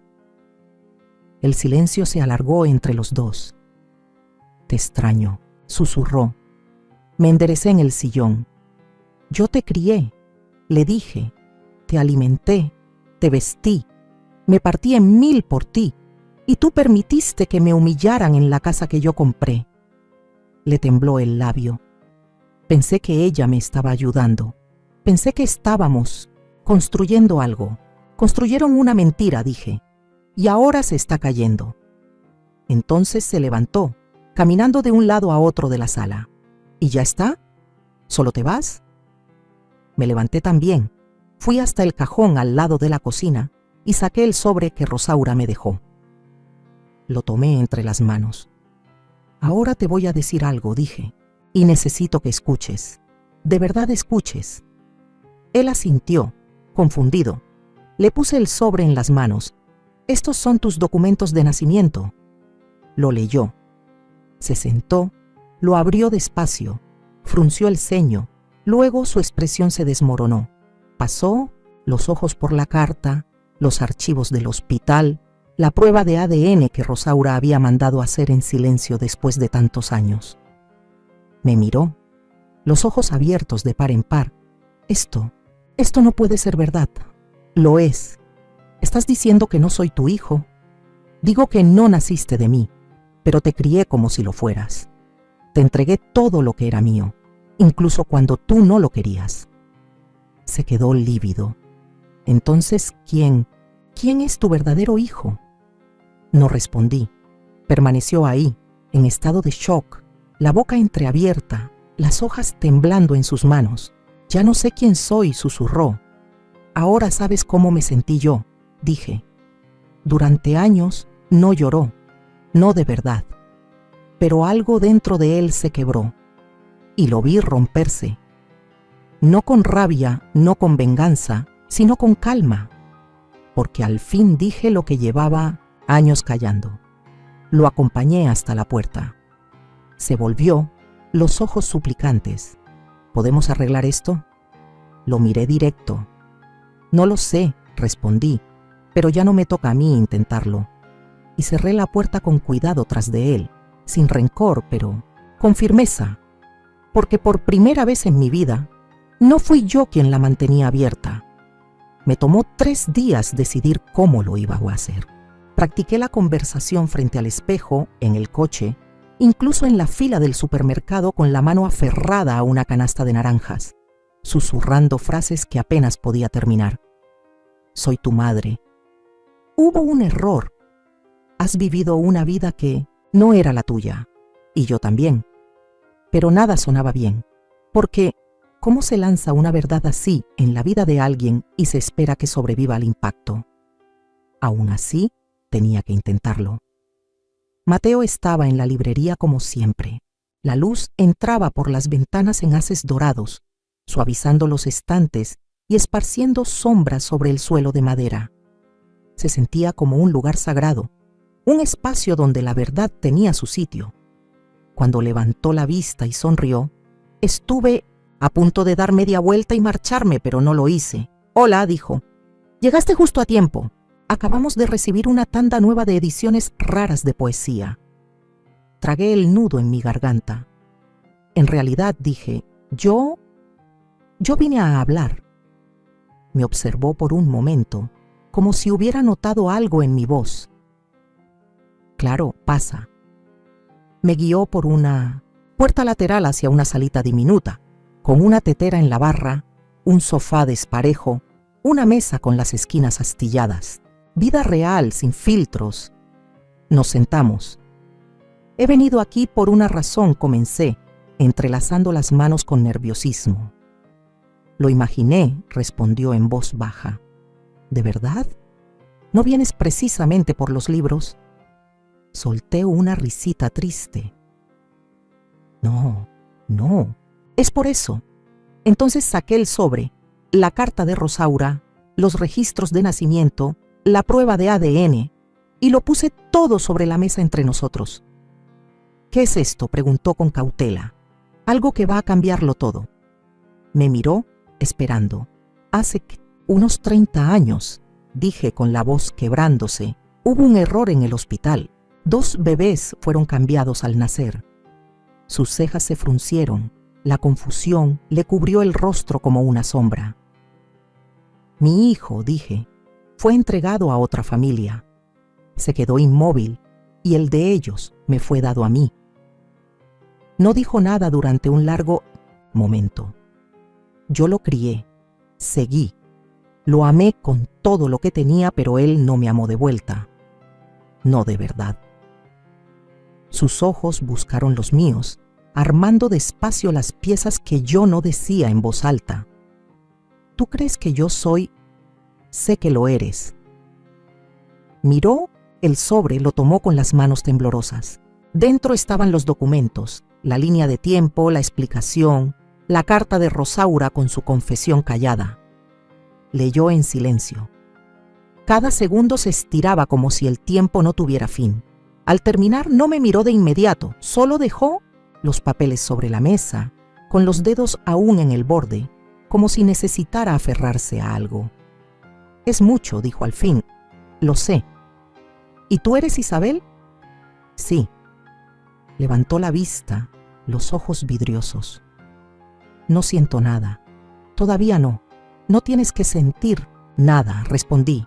S1: El silencio se alargó entre los dos. Te extraño, susurró. Me enderecé en el sillón. Yo te crié, le dije, te alimenté, te vestí, me partí en 1000 por ti, y tú permitiste que me humillaran en la casa que yo compré. Le tembló el labio. Pensé que ella me estaba ayudando. Pensé que estábamos construyendo algo. Construyeron una mentira, dije, y ahora se está cayendo. Entonces se levantó, caminando de un lado a otro de la sala. ¿Y ya está? ¿Solo te vas? Me levanté también. Fui hasta el cajón al lado de la cocina y saqué el sobre que Rosaura me dejó. Lo tomé entre las manos. Ahora te voy a decir algo, dije, y necesito que escuches. De verdad escuches. Él asintió, confundido. Le puse el sobre en las manos. Estos son tus documentos de nacimiento. Lo leyó. Se sentó, lo abrió despacio, frunció el ceño, luego su expresión se desmoronó. Pasó los ojos por la carta, los archivos del hospital, la prueba de ADN que Rosaura había mandado hacer en silencio después de tantos años. Me miró, los ojos abiertos de par en par. Esto no puede ser verdad. Lo es. ¿Estás diciendo que no soy tu hijo? Digo que no naciste de mí, pero te crié como si lo fueras. Te entregué todo lo que era mío, incluso cuando tú no lo querías. Se quedó lívido. Entonces, ¿quién es tu verdadero hijo? No respondí. Permaneció ahí, en estado de shock, la boca entreabierta, las hojas temblando en sus manos. Ya no sé quién soy, susurró. Ahora sabes cómo me sentí yo, dije. Durante años no lloró, no de verdad. Pero algo dentro de él se quebró, y lo vi romperse. No con rabia, no con venganza, sino con calma, porque al fin dije lo que llevaba años callando. Lo acompañé hasta la puerta. Se volvió, los ojos suplicantes. ¿Podemos arreglar esto? Lo miré directo. No lo sé, respondí, pero ya no me toca a mí intentarlo. Y cerré la puerta con cuidado tras de él, sin rencor, pero con firmeza, porque por primera vez en mi vida no fui yo quien la mantenía abierta. Me tomó 3 días decidir cómo lo iba a hacer. Practiqué la conversación frente al espejo, en el coche, incluso en la fila del supermercado con la mano aferrada a una canasta de naranjas, susurrando frases que apenas podía terminar. Soy tu madre. Hubo un error. Has vivido una vida que no era la tuya, y yo también. Pero nada sonaba bien, porque ¿cómo se lanza una verdad así en la vida de alguien y se espera que sobreviva al impacto? Aún así, tenía que intentarlo. Mateo estaba en la librería como siempre. La luz entraba por las ventanas en haces dorados, suavizando los estantes y esparciendo sombras sobre el suelo de madera. Se sentía como un lugar sagrado, un espacio donde la verdad tenía su sitio. Cuando levantó la vista y sonrió, estuve a punto de dar media vuelta y marcharme, pero no lo hice. Hola, dijo. Llegaste justo a tiempo. Acabamos de recibir una tanda nueva de ediciones raras de poesía. Tragué el nudo en mi garganta. En realidad, dije, yo vine a hablar. Me observó por un momento como si hubiera notado algo en mi voz. Claro, pasa. Me guió por una puerta lateral hacia una salita diminuta, con una tetera en la barra, un sofá desparejo, una mesa con las esquinas astilladas. Vida real, sin filtros. Nos sentamos. He venido aquí por una razón, comencé, entrelazando las manos con nerviosismo. Lo imaginé, respondió en voz baja. ¿De verdad? ¿No vienes precisamente por los libros? Solté una risita triste. No, es por eso. Entonces saqué el sobre, la carta de Rosaura, los registros de nacimiento, la prueba de ADN, y lo puse todo sobre la mesa entre nosotros. ¿Qué es esto?, preguntó con cautela. Algo que va a cambiarlo todo. Me miró, esperando. Hace unos 30 años, dije con la voz quebrándose, hubo un error en el hospital. 2 bebés fueron cambiados al nacer. Sus cejas se fruncieron, la confusión le cubrió el rostro como una sombra. Mi hijo, dije, fue entregado a otra familia. Se quedó inmóvil y el de ellos me fue dado a mí. No dijo nada durante un largo momento. Yo lo crié, seguí, lo amé con todo lo que tenía, pero él no me amó de vuelta. No de verdad. Sus ojos buscaron los míos, armando despacio las piezas que yo no decía en voz alta. ¿Tú crees que yo soy? Sé que lo eres. Miró el sobre, lo tomó con las manos temblorosas. Dentro estaban los documentos, la línea de tiempo, la explicación, la carta de Rosaura con su confesión callada. Leyó en silencio. Cada segundo se estiraba como si el tiempo no tuviera fin. Al terminar no me miró de inmediato, solo dejó los papeles sobre la mesa, con los dedos aún en el borde, como si necesitara aferrarse a algo. Es mucho, dijo al fin. Lo sé. ¿Y tú eres Isabel? Sí. Levantó la vista, los ojos vidriosos. No siento nada. Todavía no. No tienes que sentir nada, respondí.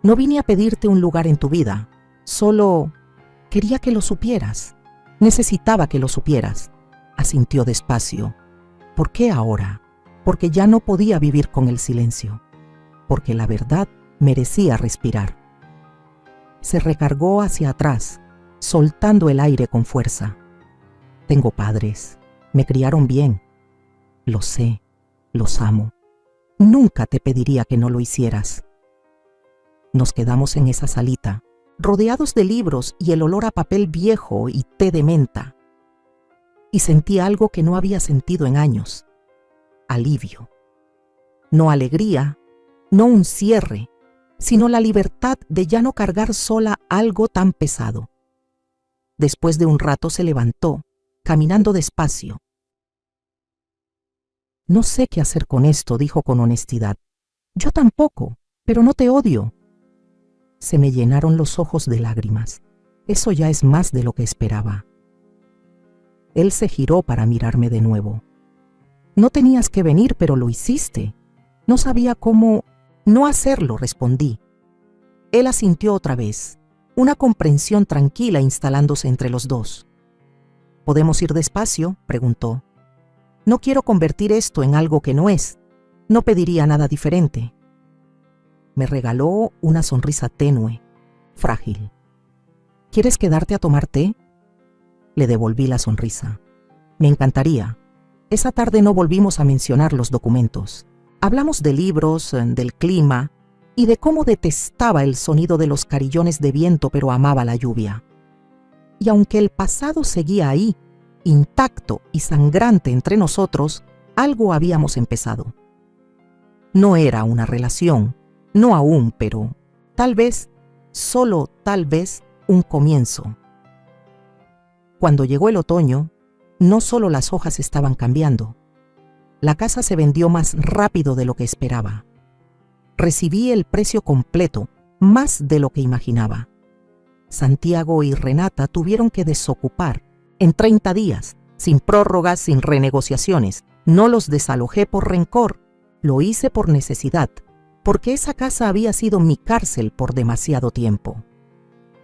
S1: No vine a pedirte un lugar en tu vida. Solo quería que lo supieras. Necesitaba que lo supieras. Asintió despacio. ¿Por qué ahora? Porque ya no podía vivir con el silencio. Porque la verdad merecía respirar. Se recargó hacia atrás, soltando el aire con fuerza. Tengo padres. Me criaron bien. Lo sé. Los amo. Nunca te pediría que no lo hicieras. Nos quedamos en esa salita, rodeados de libros y el olor a papel viejo y té de menta. Y sentí algo que no había sentido en años. Alivio. No alegría, no un cierre, sino la libertad de ya no cargar sola algo tan pesado. Después de un rato se levantó, caminando despacio. No sé qué hacer con esto, dijo con honestidad. Yo tampoco, pero no te odio. Se me llenaron los ojos de lágrimas. Eso ya es más de lo que esperaba. Él se giró para mirarme de nuevo. No tenías que venir, pero lo hiciste. No sabía cómo no hacerlo, respondí. Él asintió otra vez, una comprensión tranquila instalándose entre los dos. ¿Podemos ir despacio?, preguntó. No quiero convertir esto en algo que no es. No pediría nada diferente. Me regaló una sonrisa tenue, frágil. ¿Quieres quedarte a tomar té? Le devolví la sonrisa. Me encantaría. Esa tarde no volvimos a mencionar los documentos. Hablamos de libros, del clima y de cómo detestaba el sonido de los carillones de viento, pero amaba la lluvia. Y aunque el pasado seguía ahí, intacto y sangrante entre nosotros, algo habíamos empezado. No era una relación, no aún, pero tal vez, solo tal vez, un comienzo. Cuando llegó el otoño, no solo las hojas estaban cambiando. La casa se vendió más rápido de lo que esperaba. Recibí el precio completo, más de lo que imaginaba. Santiago y Renata tuvieron que desocupar en 30 días, sin prórrogas, sin renegociaciones. No los desalojé por rencor, lo hice por necesidad. porque esa casa había sido mi cárcel por demasiado tiempo.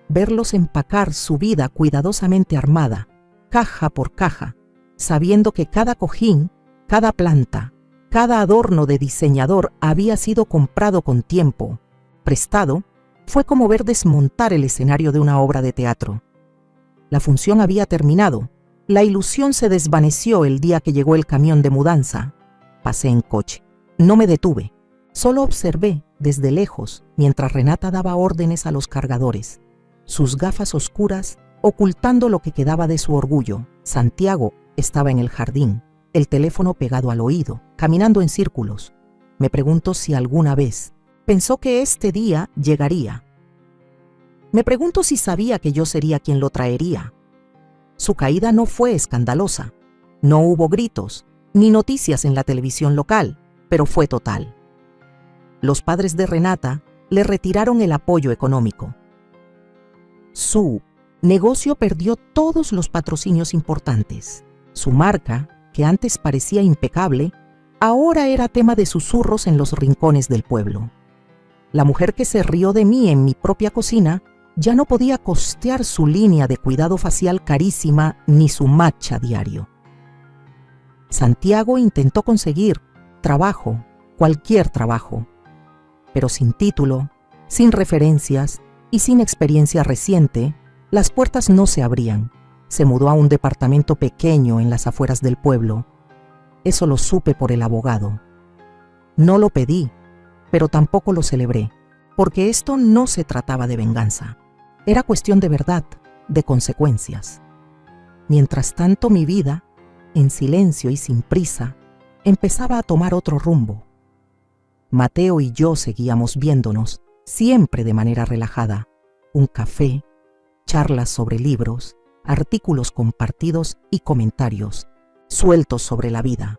S1: Verlos empacar su vida cuidadosamente armada, caja por caja, sabiendo que cada cojín, cada planta, cada adorno de diseñador había sido comprado con tiempo, prestado, fue como ver desmontar el escenario de una obra de teatro. La función había terminado. La ilusión se desvaneció el día que llegó el camión de mudanza. Pasé en coche. No me detuve. Solo observé desde lejos mientras Renata daba órdenes a los cargadores. Sus gafas oscuras ocultando lo que quedaba de su orgullo. Santiago estaba en el jardín, el teléfono pegado al oído, caminando en círculos. Me pregunto si alguna vez pensó que este día llegaría. Me pregunto si sabía que yo sería quien lo traería. Su caída no fue escandalosa. No hubo gritos, ni noticias en la televisión local, pero fue total. Los padres de Renata le retiraron el apoyo económico. Su negocio perdió todos los patrocinios importantes. Su marca, que antes parecía impecable, ahora era tema de susurros en los rincones del pueblo. La mujer que se rió de mí en mi propia cocina ya no podía costear su línea de cuidado facial carísima ni su matcha diario. Santiago intentó conseguir trabajo, cualquier trabajo, pero sin título, sin referencias y sin experiencia reciente, las puertas no se abrían. Se mudó a un departamento pequeño en las afueras del pueblo. Eso lo supe por el abogado. No lo pedí, pero tampoco lo celebré, porque esto no se trataba de venganza. Era cuestión de verdad, de consecuencias. Mientras tanto, mi vida, en silencio y sin prisa, empezaba a tomar otro rumbo. Mateo y yo seguíamos viéndonos, siempre de manera relajada. Un café, charlas sobre libros, artículos compartidos y comentarios sueltos sobre la vida.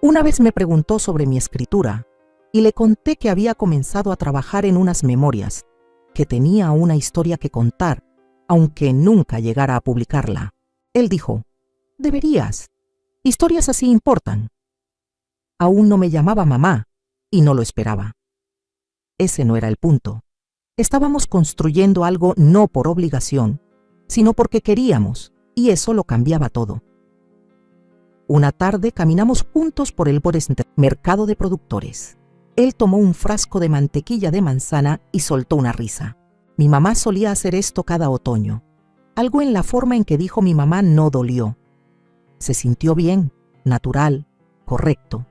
S1: Una vez me preguntó sobre mi escritura y le conté que había comenzado a trabajar en unas memorias, que tenía una historia que contar, aunque nunca llegara a publicarla. Él dijo: «Deberías. Historias así importan». Aún no me llamaba mamá y no lo esperaba. Ese no era el punto. Estábamos construyendo algo no por obligación, sino porque queríamos, y eso lo cambiaba todo. Una tarde caminamos juntos por el mercado de productores. Él tomó un frasco de mantequilla de manzana y soltó una risa. Mi mamá solía hacer esto cada otoño. Algo en la forma en que dijo mi mamá no dolió. Se sintió bien, natural, correcto.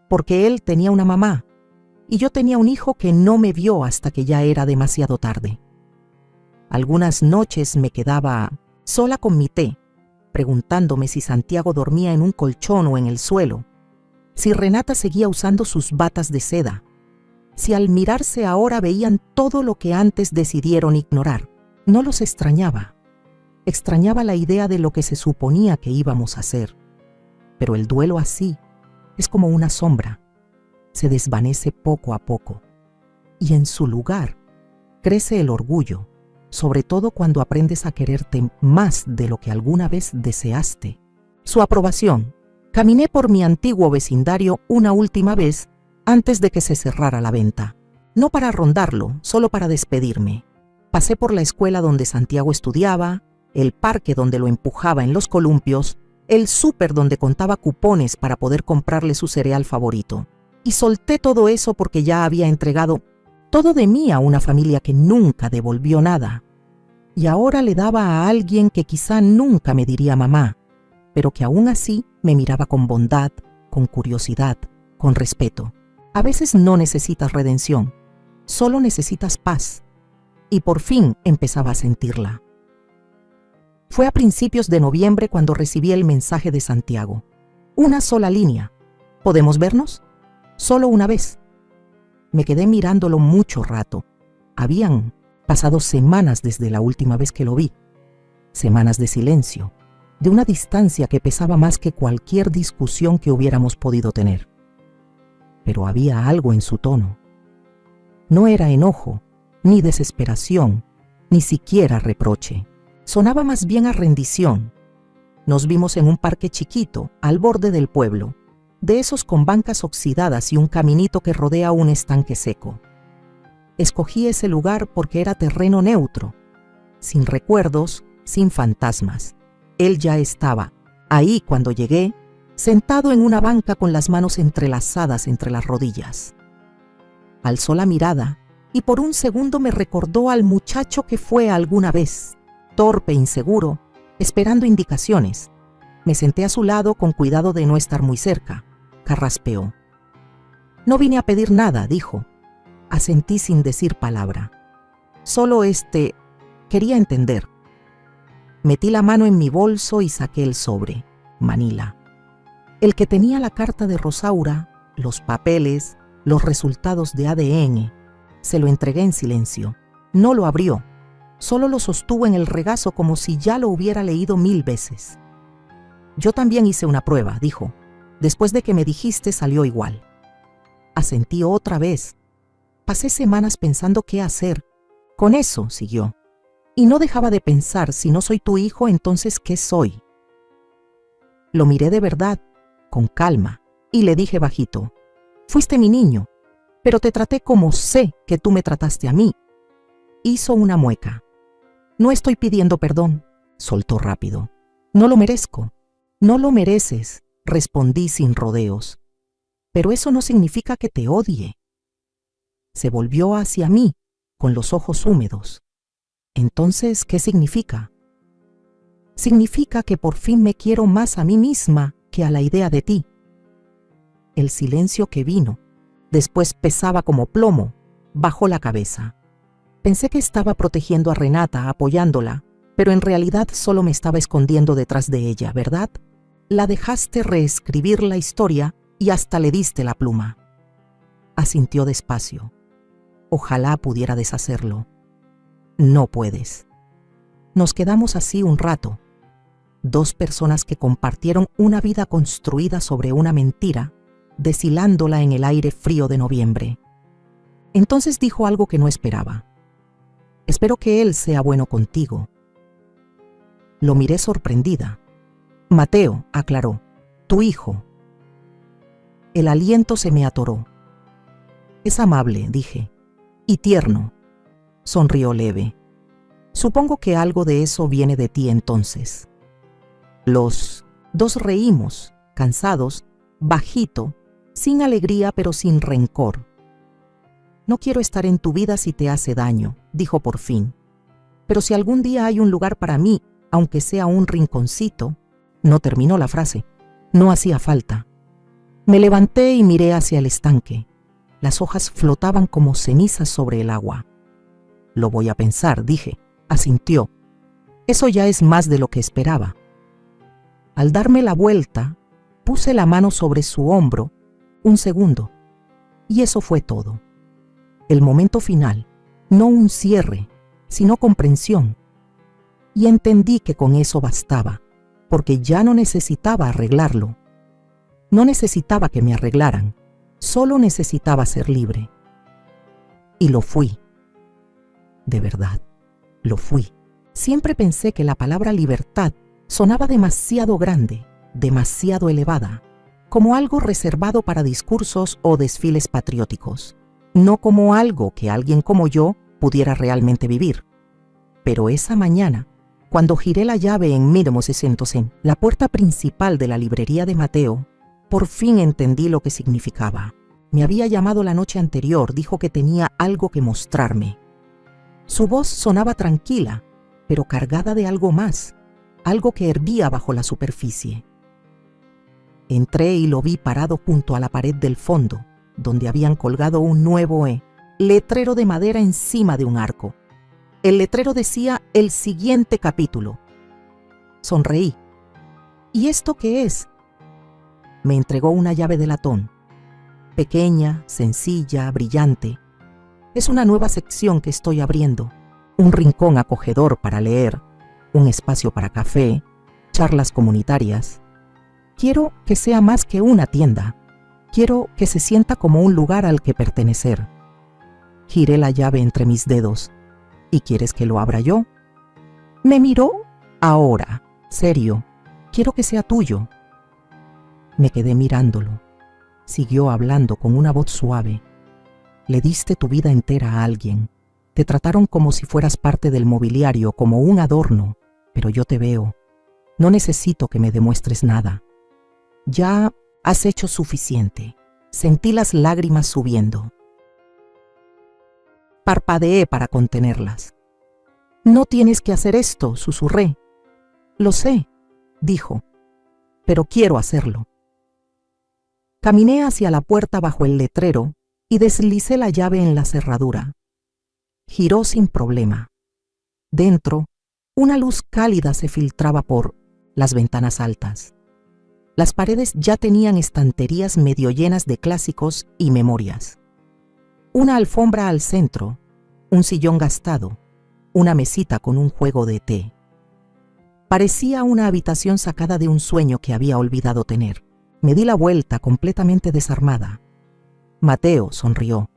S1: Porque él tenía una mamá, y yo tenía un hijo que no me vio hasta que ya era demasiado tarde. Algunas noches me quedaba sola con mi té, preguntándome si Santiago dormía en un colchón o en el suelo, si Renata seguía usando sus batas de seda, si al mirarse ahora veían todo lo que antes decidieron ignorar. No los extrañaba. Extrañaba la idea de lo que se suponía que íbamos a hacer. Pero el duelo así es como una sombra. Se desvanece poco a poco. Y en su lugar crece el orgullo, sobre todo cuando aprendes a quererte más de lo que alguna vez deseaste. Su aprobación. Caminé por mi antiguo vecindario una última vez antes de que se cerrara la venta. No para rondarlo, solo para despedirme. Pasé por la escuela donde Santiago estudiaba, el parque donde lo empujaba en los columpios, el súper donde contaba cupones para poder comprarle su cereal favorito. Y solté todo eso porque ya había entregado todo de mí a una familia que nunca devolvió nada. Y ahora le daba a alguien que quizá nunca me diría mamá, pero que aún así me miraba con bondad, con curiosidad, con respeto. A veces no necesitas redención, solo necesitas paz. Y por fin empezaba a sentirla. Fue a principios de noviembre cuando recibí el mensaje de Santiago. Una sola línea. ¿Podemos vernos? Solo una vez. Me quedé mirándolo mucho rato. Habían pasado semanas desde la última vez que lo vi. Semanas de silencio, de una distancia que pesaba más que cualquier discusión que hubiéramos podido tener. Pero había algo en su tono. No era enojo, ni desesperación, ni siquiera reproche. Sonaba más bien a rendición. Nos vimos en un parque chiquito, al borde del pueblo. de esos con bancas oxidadas y un caminito que rodea un estanque seco. Escogí ese lugar porque era terreno neutro, sin recuerdos, sin fantasmas. Él ya estaba ahí cuando llegué, sentado en una banca con las manos entrelazadas entre las rodillas. Alzó la mirada y por un segundo me recordó al muchacho que fue alguna vez, torpe e inseguro, esperando indicaciones. Me senté a su lado con cuidado de no estar muy cerca. Carraspeó. No vine a pedir nada, dijo. Asentí sin decir palabra. Solo quería entender. Metí la mano en mi bolso y saqué el sobre, Manila. El que tenía la carta de Rosaura, los papeles, los resultados de ADN. Se lo entregué en silencio. No lo abrió. Solo lo sostuvo en el regazo como si ya lo hubiera leído 1000 veces. Yo también hice una prueba, dijo. Después de que me dijiste salió igual. Asentí otra vez. Pasé semanas pensando qué hacer. Con eso, siguió. Y no dejaba de pensar, si no soy tu hijo, entonces ¿qué soy? Lo miré de verdad, con calma, y le dije bajito, fuiste mi niño, pero te traté como sé que tú me trataste a mí. Hizo una mueca. No estoy pidiendo perdón, soltó rápido. No lo merezco. No lo mereces, respondí sin rodeos. Pero eso no significa que te odie. Se volvió hacia mí, con los ojos húmedos. Entonces, ¿qué significa? Significa que por fin me quiero más a mí misma que a la idea de ti. El silencio que vino, después pesaba como plomo, bajó la cabeza. Pensé que estaba protegiendo a Renata, apoyándola, pero en realidad solo me estaba escondiendo detrás de ella, ¿verdad? La dejaste reescribir la historia y hasta le diste la pluma. Asintió despacio. Ojalá pudiera deshacerlo. No puedes. Nos quedamos así un rato. 2 personas que compartieron una vida construida sobre una mentira, deshilándola en el aire frío de noviembre. Entonces dijo algo que no esperaba. Espero que él sea bueno contigo. Lo miré sorprendida. Mateo, aclaró, tu hijo. El aliento se me atoró. Es amable, dije, y tierno. Sonrió leve. Supongo que algo de eso viene de ti entonces. Los 2 reímos, cansados, bajito, sin alegría pero sin rencor. No quiero estar en tu vida si te hace daño, dijo por fin. Pero si algún día hay un lugar para mí, aunque sea un rinconcito, no terminó la frase. No hacía falta. Me levanté y miré hacia el estanque. Las hojas flotaban como cenizas sobre el agua. Lo voy a pensar, dije. Asintió. Eso ya es más de lo que esperaba. Al darme la vuelta, puse la mano sobre su hombro, un segundo. Y eso fue todo. El momento final, no un cierre, sino comprensión. Y entendí que con eso bastaba, porque ya no necesitaba arreglarlo. No necesitaba que me arreglaran, solo necesitaba ser libre. Y lo fui. De verdad, lo fui. Siempre pensé que la palabra libertad sonaba demasiado grande, demasiado elevada, como algo reservado para discursos o desfiles patrióticos, no como algo que alguien como yo pudiera realmente vivir. Pero esa mañana, cuando giré la llave en en la puerta principal de la librería de Mateo, por fin entendí lo que significaba. Me había llamado la noche anterior, dijo que tenía algo que mostrarme. Su voz sonaba tranquila, pero cargada de algo más, algo que hervía bajo la superficie. Entré y lo vi parado junto a la pared del fondo, donde habían colgado un nuevo letrero de madera encima de un arco. El letrero decía el siguiente capítulo. Sonreí. ¿Y esto qué es? Me entregó una llave de latón. Pequeña, sencilla, brillante. Es una nueva sección que estoy abriendo. Un rincón acogedor para leer, un espacio para café, charlas comunitarias. Quiero que sea más que una tienda. Quiero que se sienta como un lugar al que pertenecer. Giré la llave entre mis dedos. ¿Y quieres que lo abra yo? Me miró. Ahora, serio, quiero que sea tuyo. Me quedé mirándolo. siguió hablando con una voz suave. Le diste tu vida entera a alguien. Te trataron como si fueras parte del mobiliario, como un adorno, pero yo te veo. No necesito que me demuestres nada. Ya has hecho suficiente. Sentí las lágrimas subiendo. Parpadeé para contenerlas. No tienes que hacer esto, susurré. Lo sé, dijo, pero quiero hacerlo. Caminé hacia la puerta bajo el letrero y deslicé la llave en la cerradura. Giró sin problema. Dentro, una luz cálida se filtraba por las ventanas altas. Las paredes ya tenían estanterías medio llenas de clásicos y memorias. Una alfombra al centro, un sillón gastado, una mesita con un juego de té. Parecía una habitación sacada de un sueño que había olvidado tener. Me di la vuelta completamente desarmada. Mateo sonrió.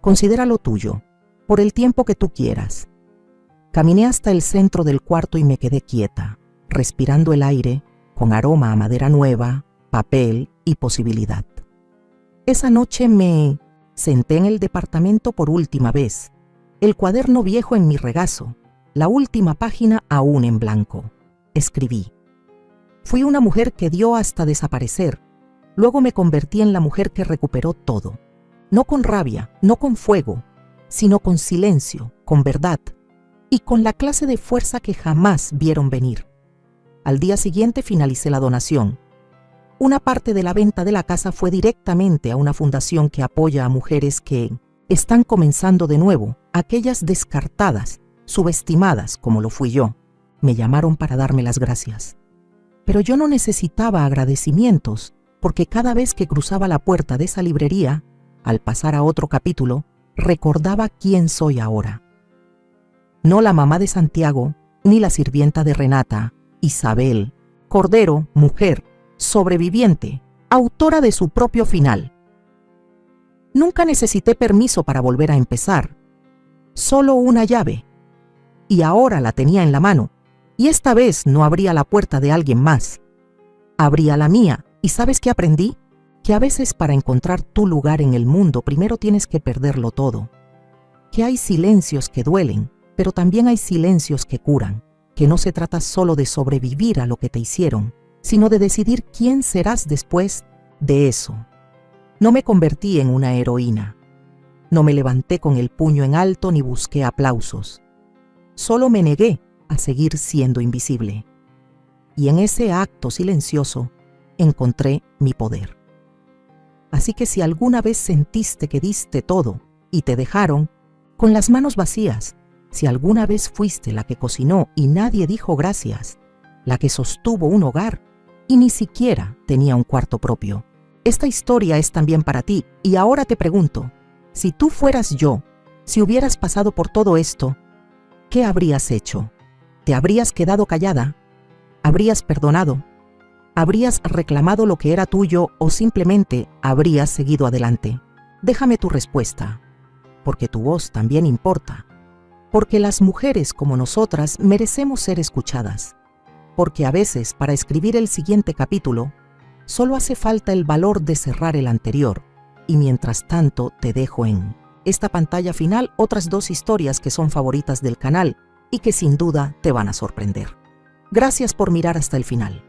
S1: Considéralo tuyo, por el tiempo que tú quieras. Caminé hasta el centro del cuarto y me quedé quieta, respirando el aire con aroma a madera nueva, papel y posibilidad. Esa noche me senté en el departamento por última vez, el cuaderno viejo en mi regazo, la última página aún en blanco. Escribí. Fui una mujer que dio hasta desaparecer. Luego me convertí en la mujer que recuperó todo. No con rabia, no con fuego, sino con silencio, con verdad y con la clase de fuerza que jamás vieron venir. Al día siguiente finalicé la donación. Una parte de la venta de la casa fue directamente a una fundación que apoya a mujeres que están comenzando de nuevo, aquellas descartadas, subestimadas como lo fui yo. Me llamaron para darme las gracias. Pero yo no necesitaba agradecimientos, porque cada vez que cruzaba la puerta de esa librería, al pasar a otro capítulo, recordaba quién soy ahora. No la mamá de Santiago, ni la sirvienta de Renata, Isabel, Cordero, mujer, sobreviviente, autora de su propio final. Nunca necesité permiso para volver a empezar, solo una llave, y ahora la tenía en la mano, y esta vez no abría la puerta de alguien más, abría la mía. ¿Y sabes qué aprendí? Que a veces para encontrar tu lugar en el mundo primero tienes que perderlo todo, que hay silencios que duelen, pero también hay silencios que curan, que no se trata solo de sobrevivir a lo que te hicieron, sino de decidir quién serás después de eso. No me convertí en una heroína. No me levanté con el puño en alto ni busqué aplausos. Solo me negué a seguir siendo invisible. Y en ese acto silencioso encontré mi poder. Así que si alguna vez sentiste que diste todo y te dejaron con las manos vacías, si alguna vez fuiste la que cocinó y nadie dijo gracias, la que sostuvo un hogar y ni siquiera tenía un cuarto propio, esta historia es también para ti. Y ahora te pregunto, si tú fueras yo, si hubieras pasado por todo esto, ¿qué habrías hecho? ¿Te habrías quedado callada? ¿Habrías perdonado? ¿Habrías reclamado lo que era tuyo o simplemente habrías seguido adelante? Déjame tu respuesta, porque tu voz también importa. Porque las mujeres como nosotras merecemos ser escuchadas. Porque a veces para escribir el siguiente capítulo, solo hace falta el valor de cerrar el anterior. Y mientras tanto te dejo en esta pantalla final otras 2 historias que son favoritas del canal y que sin duda te van a sorprender. Gracias por mirar hasta el final.